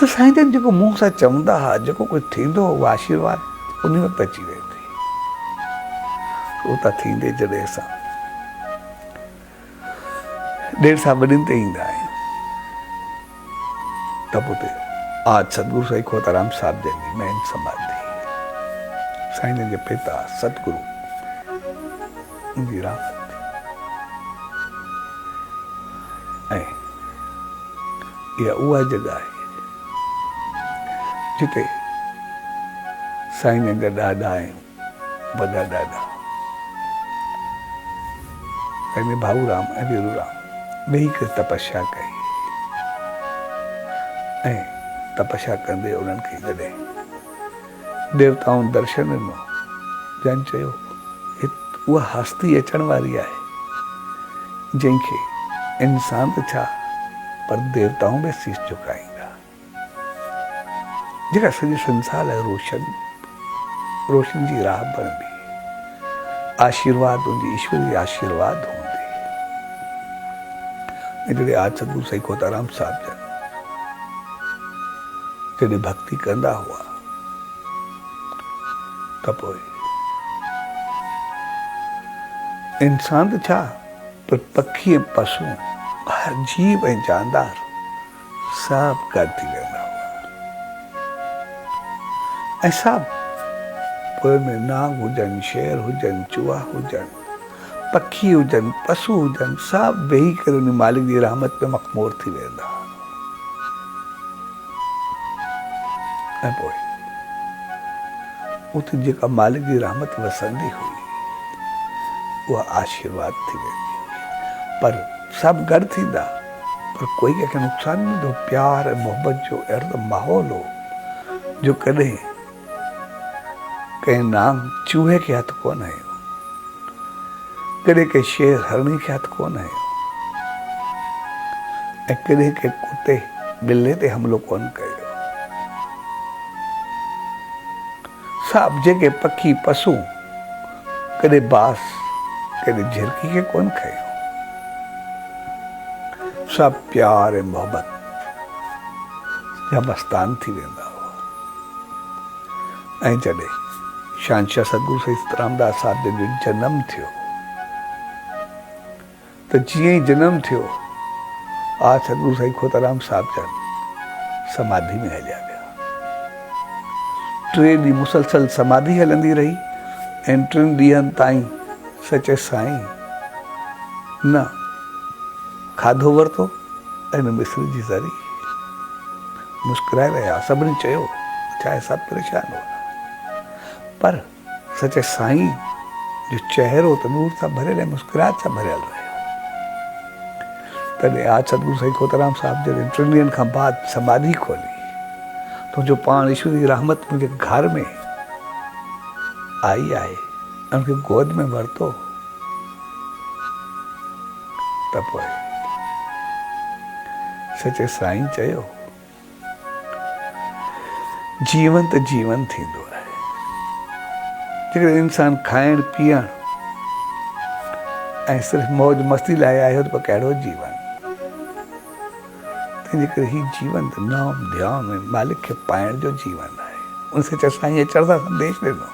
S1: त साईं जन जेको मुंहं सां चवंदा हुआ, जेको कुझु थींदो उहो आशीर्वाद उन में पइजी वेंदी। उतां थींदे जॾहिं असां ॾेर सां वॾनि ते ईंदा आहियूं त पोइ आज सतगुरु साईं खोताराम साहिब जन जी मेन समाधि साईं जन जे पिता सतगुरु उनजी रहमत ऐं इहा उहा जॻह आहे जिते साईं जन जा ॾाॾा आहिनि, वॾा ॾाॾा साईं भाऊराम ऐं वीरूराम ॿई करे तपस्या कई ऐं तपस्या कंदे उन्हनि खे जॾहिं देवताउनि दर्शन ॾिनो जन चयो उहा हस्ती अचण वारी आहे जंहिंखे इंसान त छा पर देवताऊं बि शीश झुकाईंदा, जेका सॼे संसार लाइ रोशन जी राह बनंदी, आशीर्वाद हुंदी, ईश्वरी आशीर्वाद हूंदी। जॾहिं आज सतगुरु साईं खोताराम साहिब जन जॾहिं भक्ति कंदा हुआ त पोइ इंसान त छा पर पखी ऐं पशु, हर जीव ऐं जानदार सभु गॾु थी वेंदा हुआ। ऐं सभु पोइ में नांग हुजनि, शेर हुजनि, चूहा हुजनि, पखी हुजनि, पशु हुजनि, सभु वेही करे उन मालिक जी रहमत में मखमूर थी वेंदा। ऐं पोइ उते जेका मालिक जी रहमत वसंदी हुई उहा आशीर्वाद थी वेंदी हुई। पर सभु गॾु थींदा, पर कोई कंहिंखे नुक़सान न ॾींदो। प्यार ऐं मोहबत जो अहिड़ो माहौल हो जो कॾहिं कंहिं नांग चूहे खे हथु कोन हयो, कॾहिं कंहिं शेर हरणी खे हथु कोन हयो, ऐं कॾहिं कंहिं कुते ॿिले ते हमलो कोन कयो। सभु जेके पखी पशु कॾहिं बास कॾहिं झिरकी खे कोन खयो, सभु प्यार ऐं मोहबत जा मस्तान थी वेंदा हुआ। ऐं जॾहिं शहंशाह सतगुरु साईं रामदास साहिब जो जनमु थियो त जीअं ई जनमु थियो आज सतगुरु साईं खोताराम साहिब जन समाधि में हलिया विया। 3 ॾींहं मुसलसल समाधि हलंदी रही ऐं 3 ॾींहंनि ताईं सचे साईं न खाधो वरितो ऐं न मिस्र जी ज़री। मुस्कुराए रहिया, सभिनी चयो चाहे सभु परेशान हुआ, पर सचे साईं जो चेहरो त नूर सां भरियल ऐं मुस्कुराहट सां भरियल रहियो। तॾहिं आज सतगुरु साईं खोताराम साहिब जॾहिं 3 ॾींहंनि खां बाद समाधि खोली तो जो पाण ईश्वर जी रहमत मुंहिंजे घर में आई आहे, उनखे गोद में वरितो त पोइ सचे साईं चयो जीवन त जीवन थींदो आहे। जेकॾहिं इंसान खाइण पीअण ऐं सिर्फ़ु मौज मस्ती लाइ आयो त पोइ कहिड़ो जीवन। तंहिंजे करे ही जीवन त नाम ध्यान ऐं मालिक खे पाइण जो जीवन आहे। उन सचे साईं चढ़ंदा संदेश ॾिनो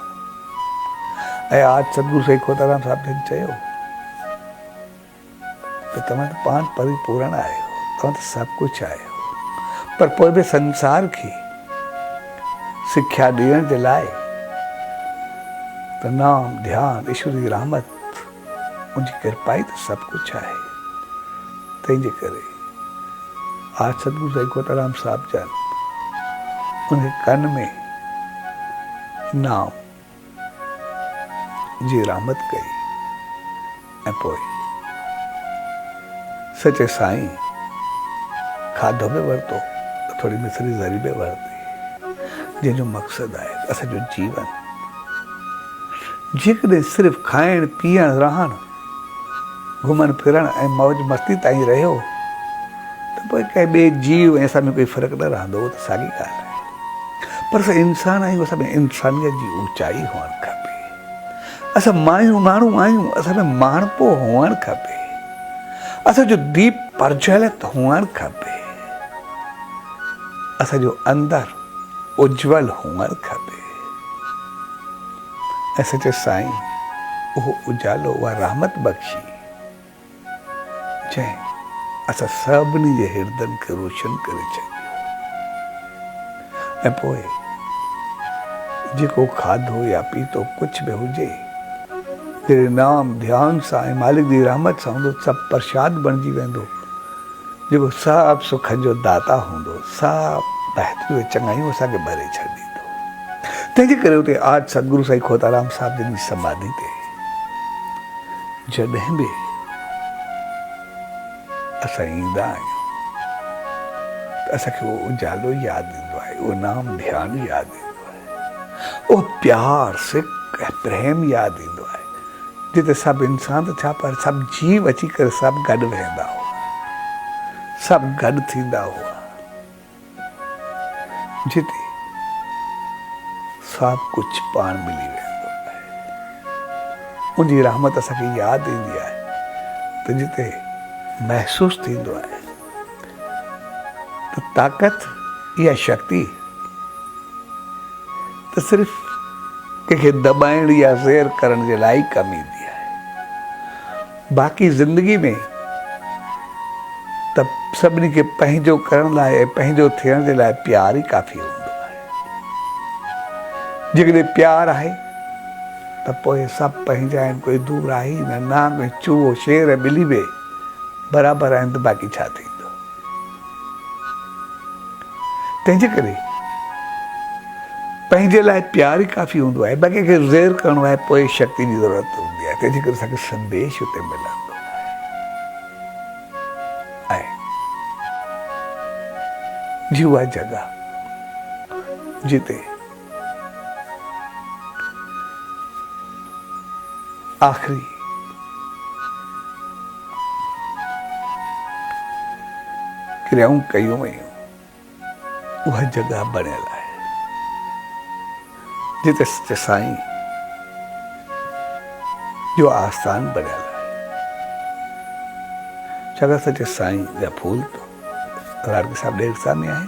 S1: ऐं आज सतगुरु साईं खोताराम साहिब जन चयो त तव्हां त पाण परिपूर्ण आहियो, तव्हां त सभु कुझु आहियो, पर पोइ बि संसार खे सिख्या ॾियण जे लाइ त नाम ध्यान ईश्वर जी रहमत उनजी कृपा ई त सभु कुझु आहे। तंहिंजे करे आज सतगुरु साईं खोताराम साहिब जन उन कन में नाम जी रहमत कई ऐं पोइ सचे साईं खाधो बि वरितो, थोरी मिसरी ज़री बि वरिती, जंहिंजो मक़सदु आहे असांजो जीवन जेकॾहिं सिर्फ़ु खाइण पीअण रहण घुमण फिरण ऐं मौज मस्ती ताईं रहियो त पोइ कंहिं ॿिए जीव ऐं असां में कोई फ़र्क़ु न रहंदो, उहो त साॻी ॻाल्हि आहे। पर असां इंसान आहियूं, असां में इंसानियत जी ऊचाई हुअणु खपे। असां माण्हू आहियूं, असां में माण्हूपो हुअणु खपे, असांजो दीप प्रज्वलित हुअणु खपे, असांजो अंदरि उज्जवल हुअणु खपे। ऐं सचे साईं उहो उजालो, उहा रहमत बख़्शी जंहिं असां सभिनी जे हिरदनि खे रोशन करे छॾियो। ऐं पोइ जेको खाधो या पीतो कुझु बि हुजे, जॾहिं नाम ध्यान सां ऐं मालिक जी रहमत सां हूंदो, सभु प्रसाद बणिजी वेंदो, जेको सभु सुखनि जो दाता हूंदो, सभु बहितरियूं चङायूं असांखे भरे छॾींदो। तंहिंजे करे उते आज सतगुरु साईं खोताराम साहिब जन जी समाधि ते जॾहिं बि असां ईंदा आहियूं त असांखे उहो उजालो यादि ईंदो आहे, उहो नाम ध्यानु यादि ईंदो आहे, उहो प्यार सिक ऐं प्रेम यादि ईंदो आहे जिते सभु इंसान त छा पर सभु जीव अची करे सभु गॾु वेहंदा हुआ, सभु गॾु थींदा हुआ, जिते सभु कुझु पाण मिली वेंदो आहे। उनजी रहमत असांखे यादि ईंदी आहे त जिते महसूसु थींदो आहे त ताक़त इहा शक्ति त सिर्फ़ु कंहिंखे दॿाइण या ज़ेर करण जे लाइ कम ईंदी आहे। बाक़ी ज़िंदगी में त सभिनी खे पंहिंजो करण लाइ ऐं पंहिंजो थियण जे लाइ प्यार ई काफ़ी हूंदो आहे। जेकॾहिं प्यारु आहे त पोइ सभु पंहिंजा आहिनि, कोई दूर आहे ई न, नांग चूहो शेर ऐं ॿिली बि बराबरि आहिनि, त बाक़ी छा थींदो। तंहिंजे करे पंहिंजे लाइ प्यार ई काफ़ी हूंदो आहे, बाक़ी खे ज़ेर करिणो आहे पोइ शक्ति जी ज़रूरत हूंदी आहे। तंहिंजे करे असांखे संदेश हुते मिलंदो आहे। ऐं जी उहा जॻह जिते आख़िरी क्रियाऊं कयूं वयूं, उहा जॻह बणियल आहे जिते सच्चे साईं जो आस्थान बणियल आहे। छाकाणि सच्चे साईं जा फूल राणकी साहिब ॾेर सामने आहिनि,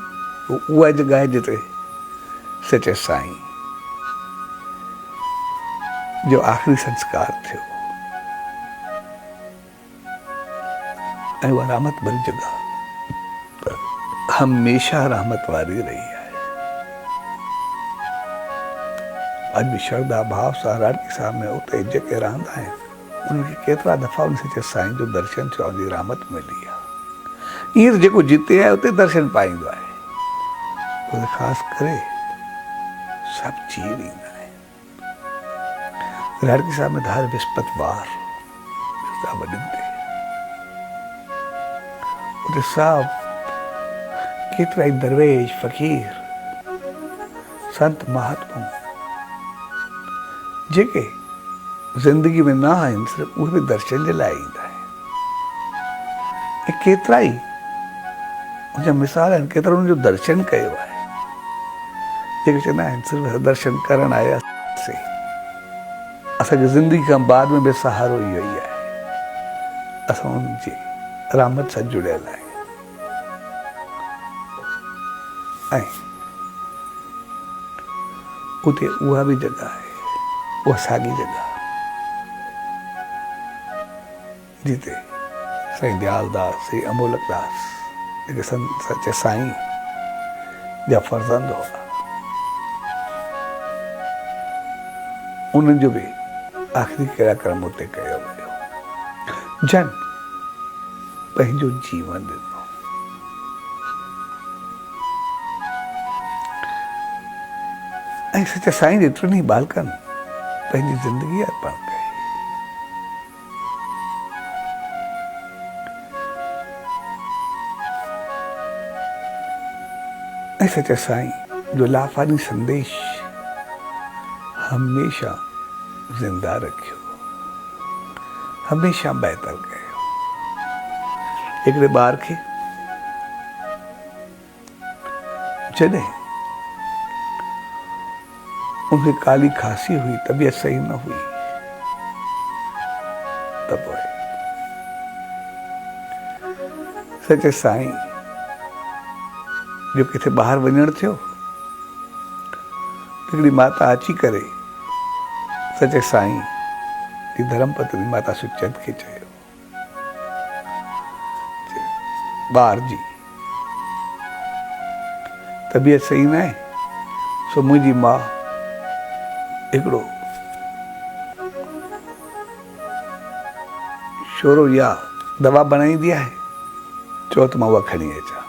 S1: उहा जॻह आहे जिते सच्चे साईं जो आख़िरी संस्कार थियो ऐं उहा रहमत भरी जॻह हमेशह रहमत वारी रही आहे। अॼु बि श्रद्धा भाव सां राणकी साहिब में उते जेके रहंदा आहिनि उन्हनि खे केतिरा दफ़ा उन सच्चे साईं जो दर्शन थियो, उनजी रहमत मिली आहे। ईअं त जेको जिते आहे उते दर्शन पाईंदो आहे, उते ख़ासि करे सभु जीव ईंदा आहिनि। राणकी साहिब में हर विस्पतिवार वॾनि ते उते सभु केतिरा ई दरवेश, फ़क़ीर, संत महात्मा जेके ज़िंदगी में न आहिनि, सिर्फ़ु उहे बि दर्शन जे लाइ ईंदा आहिनि। ऐं केतिरा ई उनजा मिसाल आहिनि, केतिरो उन्हनि जो दर्शन कयो आहे, जेके चवंदा आहिनि सिर्फ़ु दर्शन करणु आयासीं, असांखे ज़िंदगी खां बाद में बि सहारो इहो ई आहे। असां उनजी रहमत सां जुड़ियल आहियूं। ऐं उते उहा बि जॻह आहे, उहा साॻी जॻह जिते साईं दयालदास, साईं अमोलकदास जेके सच्चे साईं जा फर्ज़ंद हुआ, उन्हनि जो बि आख़िरी क्रियाक्रम उते कयो वियो। जन पंहिंजो जीवन ॾिनो, ऐं सच्चे साईं जे टिनी बालकनि पंहिंजी ज़िंदगी अर्पण कई। ऐं सच्चे साईं जो लाफ़ानी संदेश हमेशह ज़िंदा रखियो, हमेशह बहितर कयो। हिकिड़े ॿार खे जॾहिं उनखे काली खांसी हुई, तबीयत सही न हुई, त पोइ सच्चे साईं जो किथे ॿाहिरि वञणु थियो, हिकिड़ी माता अची करे सच्चे साईं की धर्मपत्नी माता सुखचंद खे चयो, ॿार जी तबीयत सही न आहे, सो मुंहिंजी माउ हिकिड़ो शोरो या दवा बनाईंदी आहे, चओ त मां उहा खणी अचां।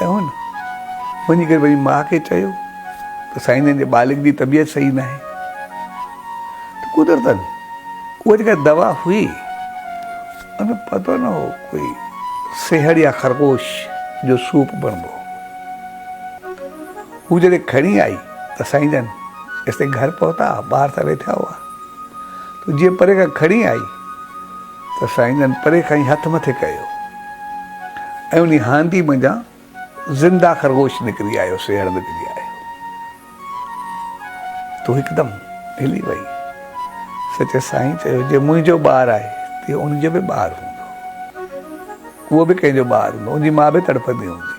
S1: ऐं हुन वञी करे वञी माउ खे चयो त साईं जन जे बालिक जी तबीयत सही न आहे। त कुदरतन उहा जेका दवा हुई उनमें पतो न हो कोई सिहड़ या खरगोश जो सूप बणिबो। हू जॾहिं खणी आई त साईं जन जेसिताईं घर पहुता, ॿाहिरि त वेठा हुआ, त तो जीअं परे खां खणी आई त साईं जन परे खां ई हथ मथे कयो ऐं उन हांडी मंझां ज़िंदा ख़रगोश निकिरी आयो, सेहड़ निकिरी आयो। तो हिकदमि हिली वई। सचे साईं चयो जे मुंहिंजो ॿारु आहे तीअं उनजो बि ॿारु हूंदो, उहो बि कंहिंजो ॿारु हूंदो, उनजी माउ बि तड़पंदी हूंदी।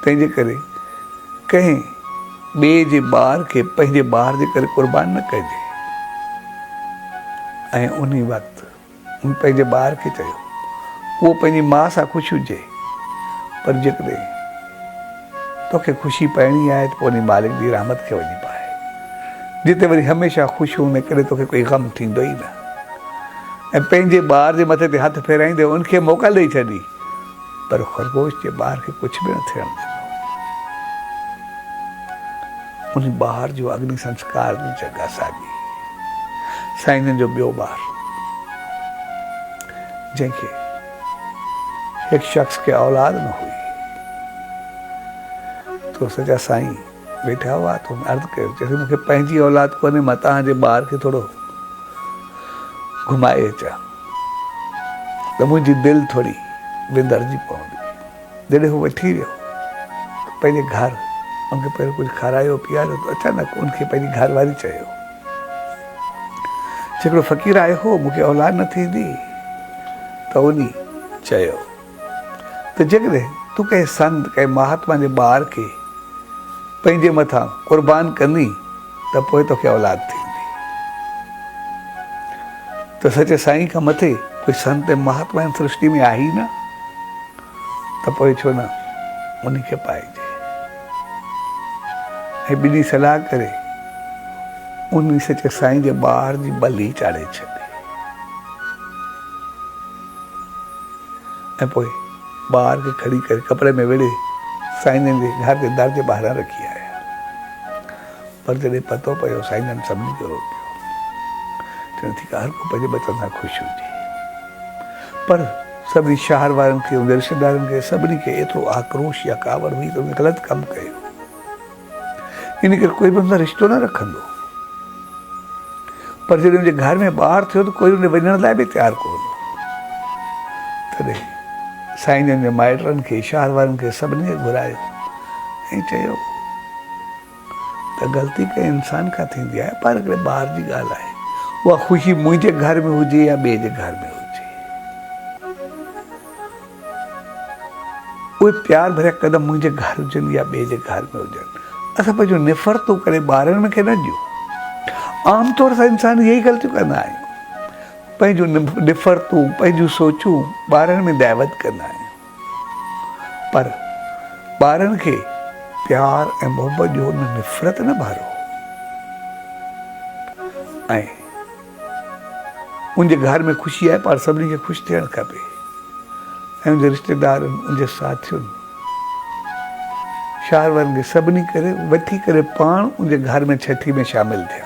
S1: तंहिंजे करे कंहिं ॿिए जे ॿार खे पंहिंजे ॿार जे करे क़ुर्बान न कजे। ऐं उन वक़्तु उन पंहिंजे ॿार खे चयो उहो पंहिंजी माउ सां ख़ुशि हुजे, पर जेकॾहिं तोखे ख़ुशी पाइणी आहे त पोइ उन मालिक जी रहमत खे वञी पाए, जिते वरी हमेशह ख़ुशि हूंदे करे तोखे कोई ग़म थींदो ई न। ऐं पंहिंजे ॿार जे मथे ते हथु फेराईंदे उनखे मोकल ॾेई छॾी, पर ख़रगोश जे ॿार खे कुझु बि न थियणु ॾिनो। उन ॿार जो अग्नि संस्कार जी जॻह साॻी साईं जन जो ॿियो ॿारु, जंहिंखे हिकु शख़्स खे औलाद न हुई, तो सचा साईं वेठा हुआ तो अर्ज़ु कयो, चयोसि मूंखे पंहिंजी औलाद कोन्हे, मां तव्हांजे ॿार खे थोरो घुमाए अचां त मुंहिंजी दिलि थोरी विंदरजी पवंदी। जॾहिं हू वठी वियो पंहिंजे घर, उनखे पहिरियों कुझु खारायो पीआरियो, त अचानक उनखे पंहिंजी घरवारी चयो, हिकिड़ो फ़क़ीर आयो हो, मूंखे औलाद न थींदी, त उन चयो त जेकॾहिं तूं कंहिं संत कंहिं महात्मा जे ॿार खे पंहिंजे मथां क़ुर्बान कंदी त पोइ तोखे औलाद थींदी। त सचे साईं खां मथे कोई संत महात्मा सृष्टि में आहे ई न, त पोइ छो न उनखे पाइजे। ऐं ॿिन्ही सलाह करे उन सचे साईं जे ॿार जी बली चाढ़े छॾी। ऐं पोइ ॿार खे खणी करे कपिड़े में विड़े साईं जन जे घर जे दर जे ॿाहिरां रखी आया। पर जॾहिं पतो पियो साईं जन सभिनी खे रोकियो, चवनि थी हर को पंहिंजे बचनि सां ख़ुशि हुजे, पर सभिनी शहर वारनि खे उन रिश्तेदारनि खे सभिनी खे एतिरो आक्रोश या कावड़ हुई त उन ग़लति कमु कयो। इन करे कोई बि हुन सां रिश्तो न रखंदो। पर जॾहिं मुंहिंजे घर में ॿारु थियो त कोई उन वञण लाइ बि तयारु कोन हो। तॾहिं साईं जन जे माइटनि खे शहर वारनि खे सभिनी खे घुरायो ऐं चयो त ग़लती कंहिं इंसान खां थींदी आहे, पर हिकिड़े ॿार जी ॻाल्हि आहे, उहा ख़ुशी मुंहिंजे घर में हुजे या ॿिए जे घर में हुजे, उहे प्यार भरिया क़दम मुंहिंजे घर हुजनि या ॿिए जे घर में हुजनि। असां पंहिंजो निफ़रतो करे ॿारनि में खे न ॾियूं। आमतौर सां इंसान इहे ई ग़लतियूं कंदा आहियूं, पंहिंजो निफ़रतूं पंहिंजूं सोचूं ॿारनि में दावत कंदा आहियूं। पर ॿारनि खे प्यार ऐं मोहबत जो हुन निफ़रत न भरो। ऐं उनजे घर में ख़ुशी आहे, पर सभिनी खे ख़ुशि थियणु खपे। ऐं उनजे रिश्तेदारनि, उनजे साथियुनि, शहर वारनि खे सभिनी करे वठी करे पाण उनजे घर में छठी में शामिल थिया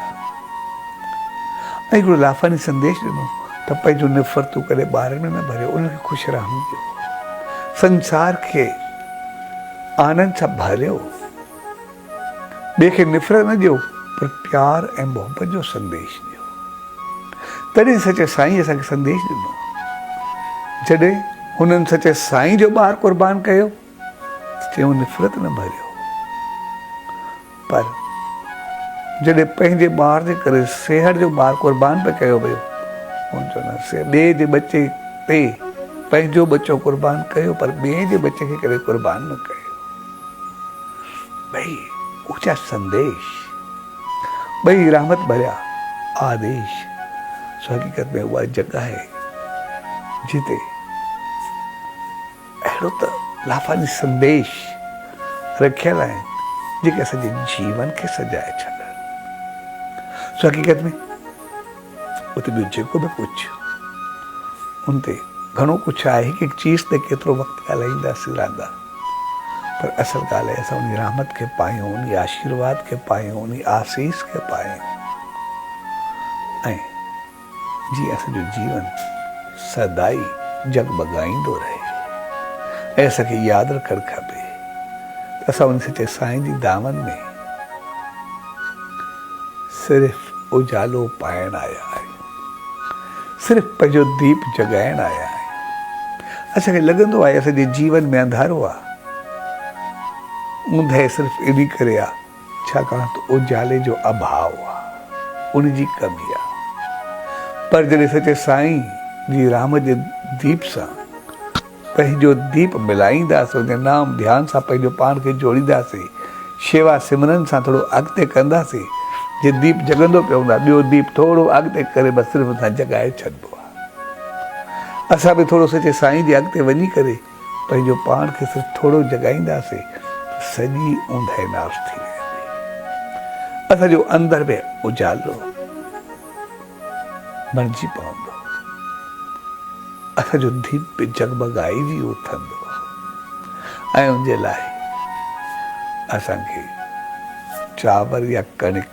S1: ऐं हिकिड़ो लाफ़ानी संदेश ॾिनो त पंहिंजो निफ़रतूं करे ॿारनि में न भरियो, उनखे ख़ुशि रहूं ॾियो, संसार खे आनंद सां भरियो, ॿिए खे निफ़रत न ॾियो, पर प्यार ऐं मोहबत जो संदेश ॾियो। तॾहिं सचे साईं असांखे संदेश ॾिनो। जॾहिं हुननि सचे साईं जो ॿारु क़ुर्बान कयो त चयूं निफ़रत न भरियो, पर जॾहिं पंहिंजे ॿार जे करे सेहड़ जो ॿारु क़ुर्बान पे कयो वियो, हुन चवंदा ॿिए जे बचे ते पंहिंजो बच्चो क़ुर्बान कयो, पर ॿिए जे बचे खे करे क़ुर्बान न कयो। ॿई ऊचा संदेश, ॿई रहमत भरिया आदेश। सो हक़ीक़त में उहा जॻह आहे जिते अहिड़ो त लाफ़ानी संदेश रखियल आहिनि जेके असांजे जीवन खे सजाए छॾनि। सो हक़ीक़त में उते ॿियो जेको बि कुझु उन ते घणो कुझु आहे, हिकु हिकु चीज़ ते केतिरो वक़्तु ॻाल्हाईंदासीं रहंदा, पर असल ॻाल्हि आहे असां उन रहमत खे पायूं, उन आशीर्वाद खे पायूं, उन आसीस खे पायूं, ऐं जीअं असांजो जीवन सदाई जगमगाईंदो रहे। ऐं असांखे यादि रखणु खपे त असां उन सचे साईं जी दामन में सिर्फ़ु उजालो पाइण आया आहियूं। सिर्फ़ु पंहिंजो दीप जॻाइण आया आहियूं। असांखे लॻंदो आहे असांजे जीवन में अंधारो आहे, ऊंदहि सिर्फ़ु इन करे आहे छाकाणि त उजाले जो अभाव आहे, उन जी कमी आहे। पर जॾहिं सचे साईं जी राम जे दीप सां पंहिंजो दीप मिलाईंदासीं, उन नाम ध्यान सां पंहिंजो पाण खे जोड़ींदासीं, शेवा सिमरन सां थोरो अॻिते कंदासीं, जे दीप जॻंदो पियो हूंदो आहे, ॿियो दीप थोरो अॻिते करे बसि सिर्फ़ु हुतां जॻाए छॾिबो आहे। असां बि थोरो सचे साईं जे अॻिते वञी करे पंहिंजो पाण खे सिर्फ़ु थोरो जॻाईंदासीं, सॼी ऊंदहि नाश थी वेंदी। असांजो अंदर में उजालो बणिजी पवंदो, असांजो दीप बि जगमगाइजी उथंदो। ऐं उनजे लाइ असांखे चांवर या कणिक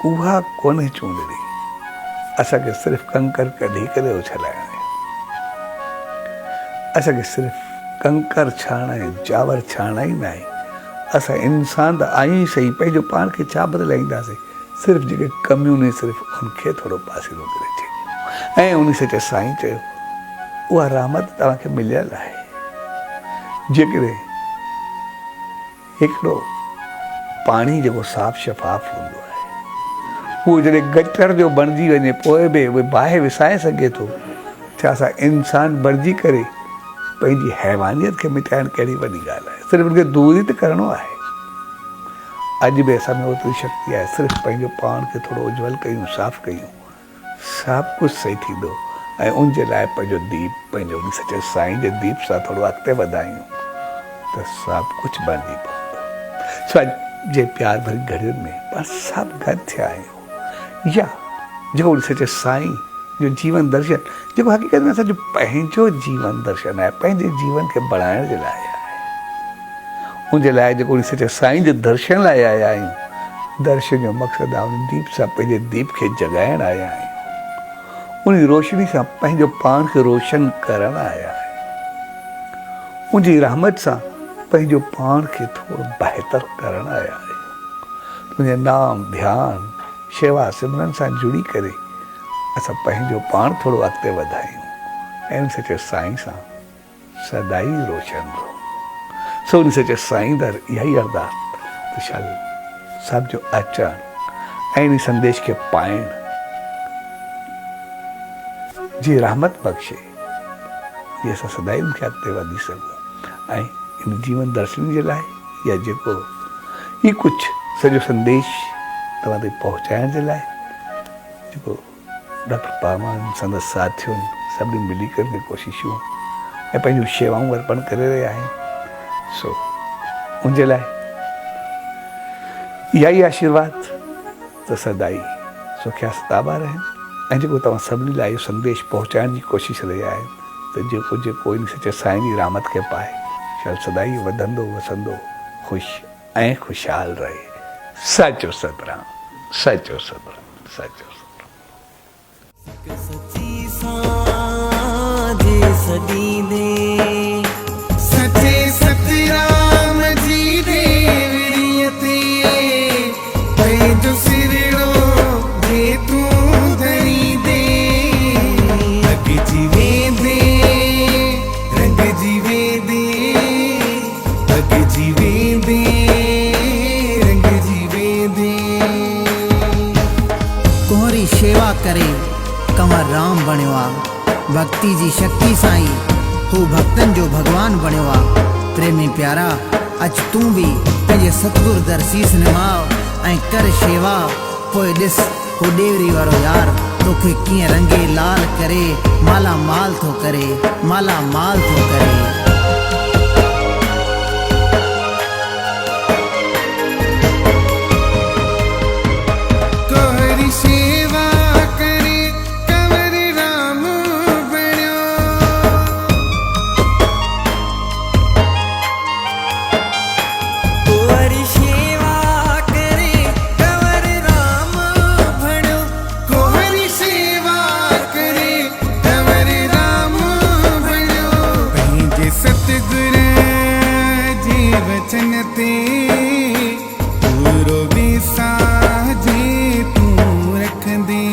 S1: उहा कोन्हे चूंडणी, असांखे सिर्फ़ु कंकर कढी करे उछलाइणा आहिनि। असांखे सिर्फ़ु कंकर छाणणा आहिनि, चांवर छाणणा ई न आहे। असां इंसान त आहियूं ई सही, पंहिंजो पाण खे छा बदिलाईंदासीं? सिर्फ़ु जेके कमियूं आहिनि सिर्फ़ु उनखे थोरो पासीरो करे छॾियो। ऐं उन सचे साईं चयो उहा रहमत तव्हांखे मिलियल आहे। जेकॾहिं हिकिड़ो पाणी जेको साफ़ शफ़ाफ़ हूंदो आहे, उहो जॾहिं गटर जो बणिजी वञे पोइ बि उहे बाहि विसाए सघे थो, छा असां इंसान बणिजी करे पंहिंजी हैवानियत खे मिटाइण कहिड़ी वॾी ॻाल्हि आहे? सिर्फ़ु उनखे दूर ई त करिणो आहे। अॼु बि असां में ओतिरी शक्ति आहे, सिर्फ़ु पंहिंजो पाण खे थोरो उज्जवल कयूं, साफ़ कयूं, सभु कुझु सही थींदो। ऐं उनजे लाइ पंहिंजो दीप, पंहिंजो उन सचे साईं जे दीप सां थोरो अॻिते वधायूं त सभु कुझु बणिजी पवंदो। सो जे प्यार भरी घड़ियुनि में पाण सभु गॾु थिया आहियूं, या जेको उन सचे साईं जो जीवन दर्शन, जेको हक़ीक़त में असांजो पंहिंजो जीवन दर्शन आहे, पंहिंजे जीवन खे बढ़ाइण जे लाइ आहे। उनजे लाइ जेको उन सचे साईं जे दर्शन लाइ आया आहियूं, दर्शन जो मक़सदु आहे उन दीप सां पंहिंजे दीप खे जॻाइण आया आहियूं, उन रोशनी सां पंहिंजो पाण खे रोशन करण आया आहियूं, उनजी रहमत सां पंहिंजो पाण खे थोरो बहितर करण आया आहियूं। उनजे नाम ध्यान शेवा सिमरन सां जुड़ी करे असां पंहिंजो पाण थोरो अॻिते वधायूं ऐं उन सचे साईं सां सदाई रोशन रहो। सो उन सचे साईं दर इहा ई अरदास त शल सभ जो अचणु ऐं इन संदेश खे पाइण जी रहमत बख़्शे, जीअं असां सदाई उनखे अॻिते वधी सघूं। ऐं इन जीवन दर्शन जे लाइ या जेको ही कुझु सॼो संदेश तव्हां ताईं पहुचाइण जे लाइ जेको डॉक्टर पामान संदसि साथियुनि सभिनी मिली करे कोशिशूं ऐं पंहिंजूं शेवाऊं अर्पण करे रहिया आहिनि, सो उनजे लाइ इहा ई आशीर्वाद त सदाई सुखिया सताबा रहनि। ऐं जेको तव्हां सभिनी लाइ इहो संदेश पहुचाइण जी कोशिशि रहिया आहिनि त जेको जेको इन सचे साईं जी रहमत खे पाए शायदि सदाई वधंदो वसंदो ख़ुशि ऐं ख़ुशहाल रहे। सचो सतराम, सचो सतराम, सचो सतराम।
S2: सची साजे सदी दे सचे सतराम जी दे विरियते पैजो सिरड़ो दे तू धरी दे अग जीवे दे रंग जीवे दे अग जीवे दे रंग जीवे दे।
S3: कोहरी शेवा करे कंवर राम बणियो आहे, भक्ति जी शक्ति साईं हू भक्तन जो भगवान बणियो आहे। प्रेमी प्यारा अच तूं बि पंहिंजे सतगुरु दर शीस निमाव ऐं कर शेवा, पोइ ॾिस हू ॾेवरी वारो यार तोखे कीअं रंगे लाल करे माला माल थो करे, माला माल थो करे।
S2: कोहरी सेवा करे कंवर राम बणियो, कोहरी सेवा करे कंवर राम बणियो, कोहरी सेवा करे कंवर राम बणियो। पंहिंजे सतगुर जे वचन ते पूरो विसाह जे तूं रखंदे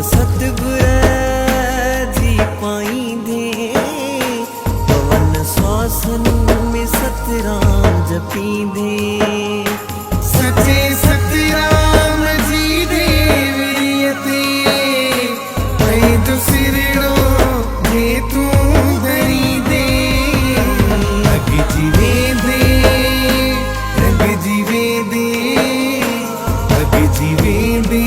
S2: सतगुर जी पाईंदे पवन श्वासन में सतराम जपींदे सचे सतराम जी दे विरियते पई तो सिरड़ो जे तू धरी दे अग जीवे दे अग जीवे दे अग जीवे दे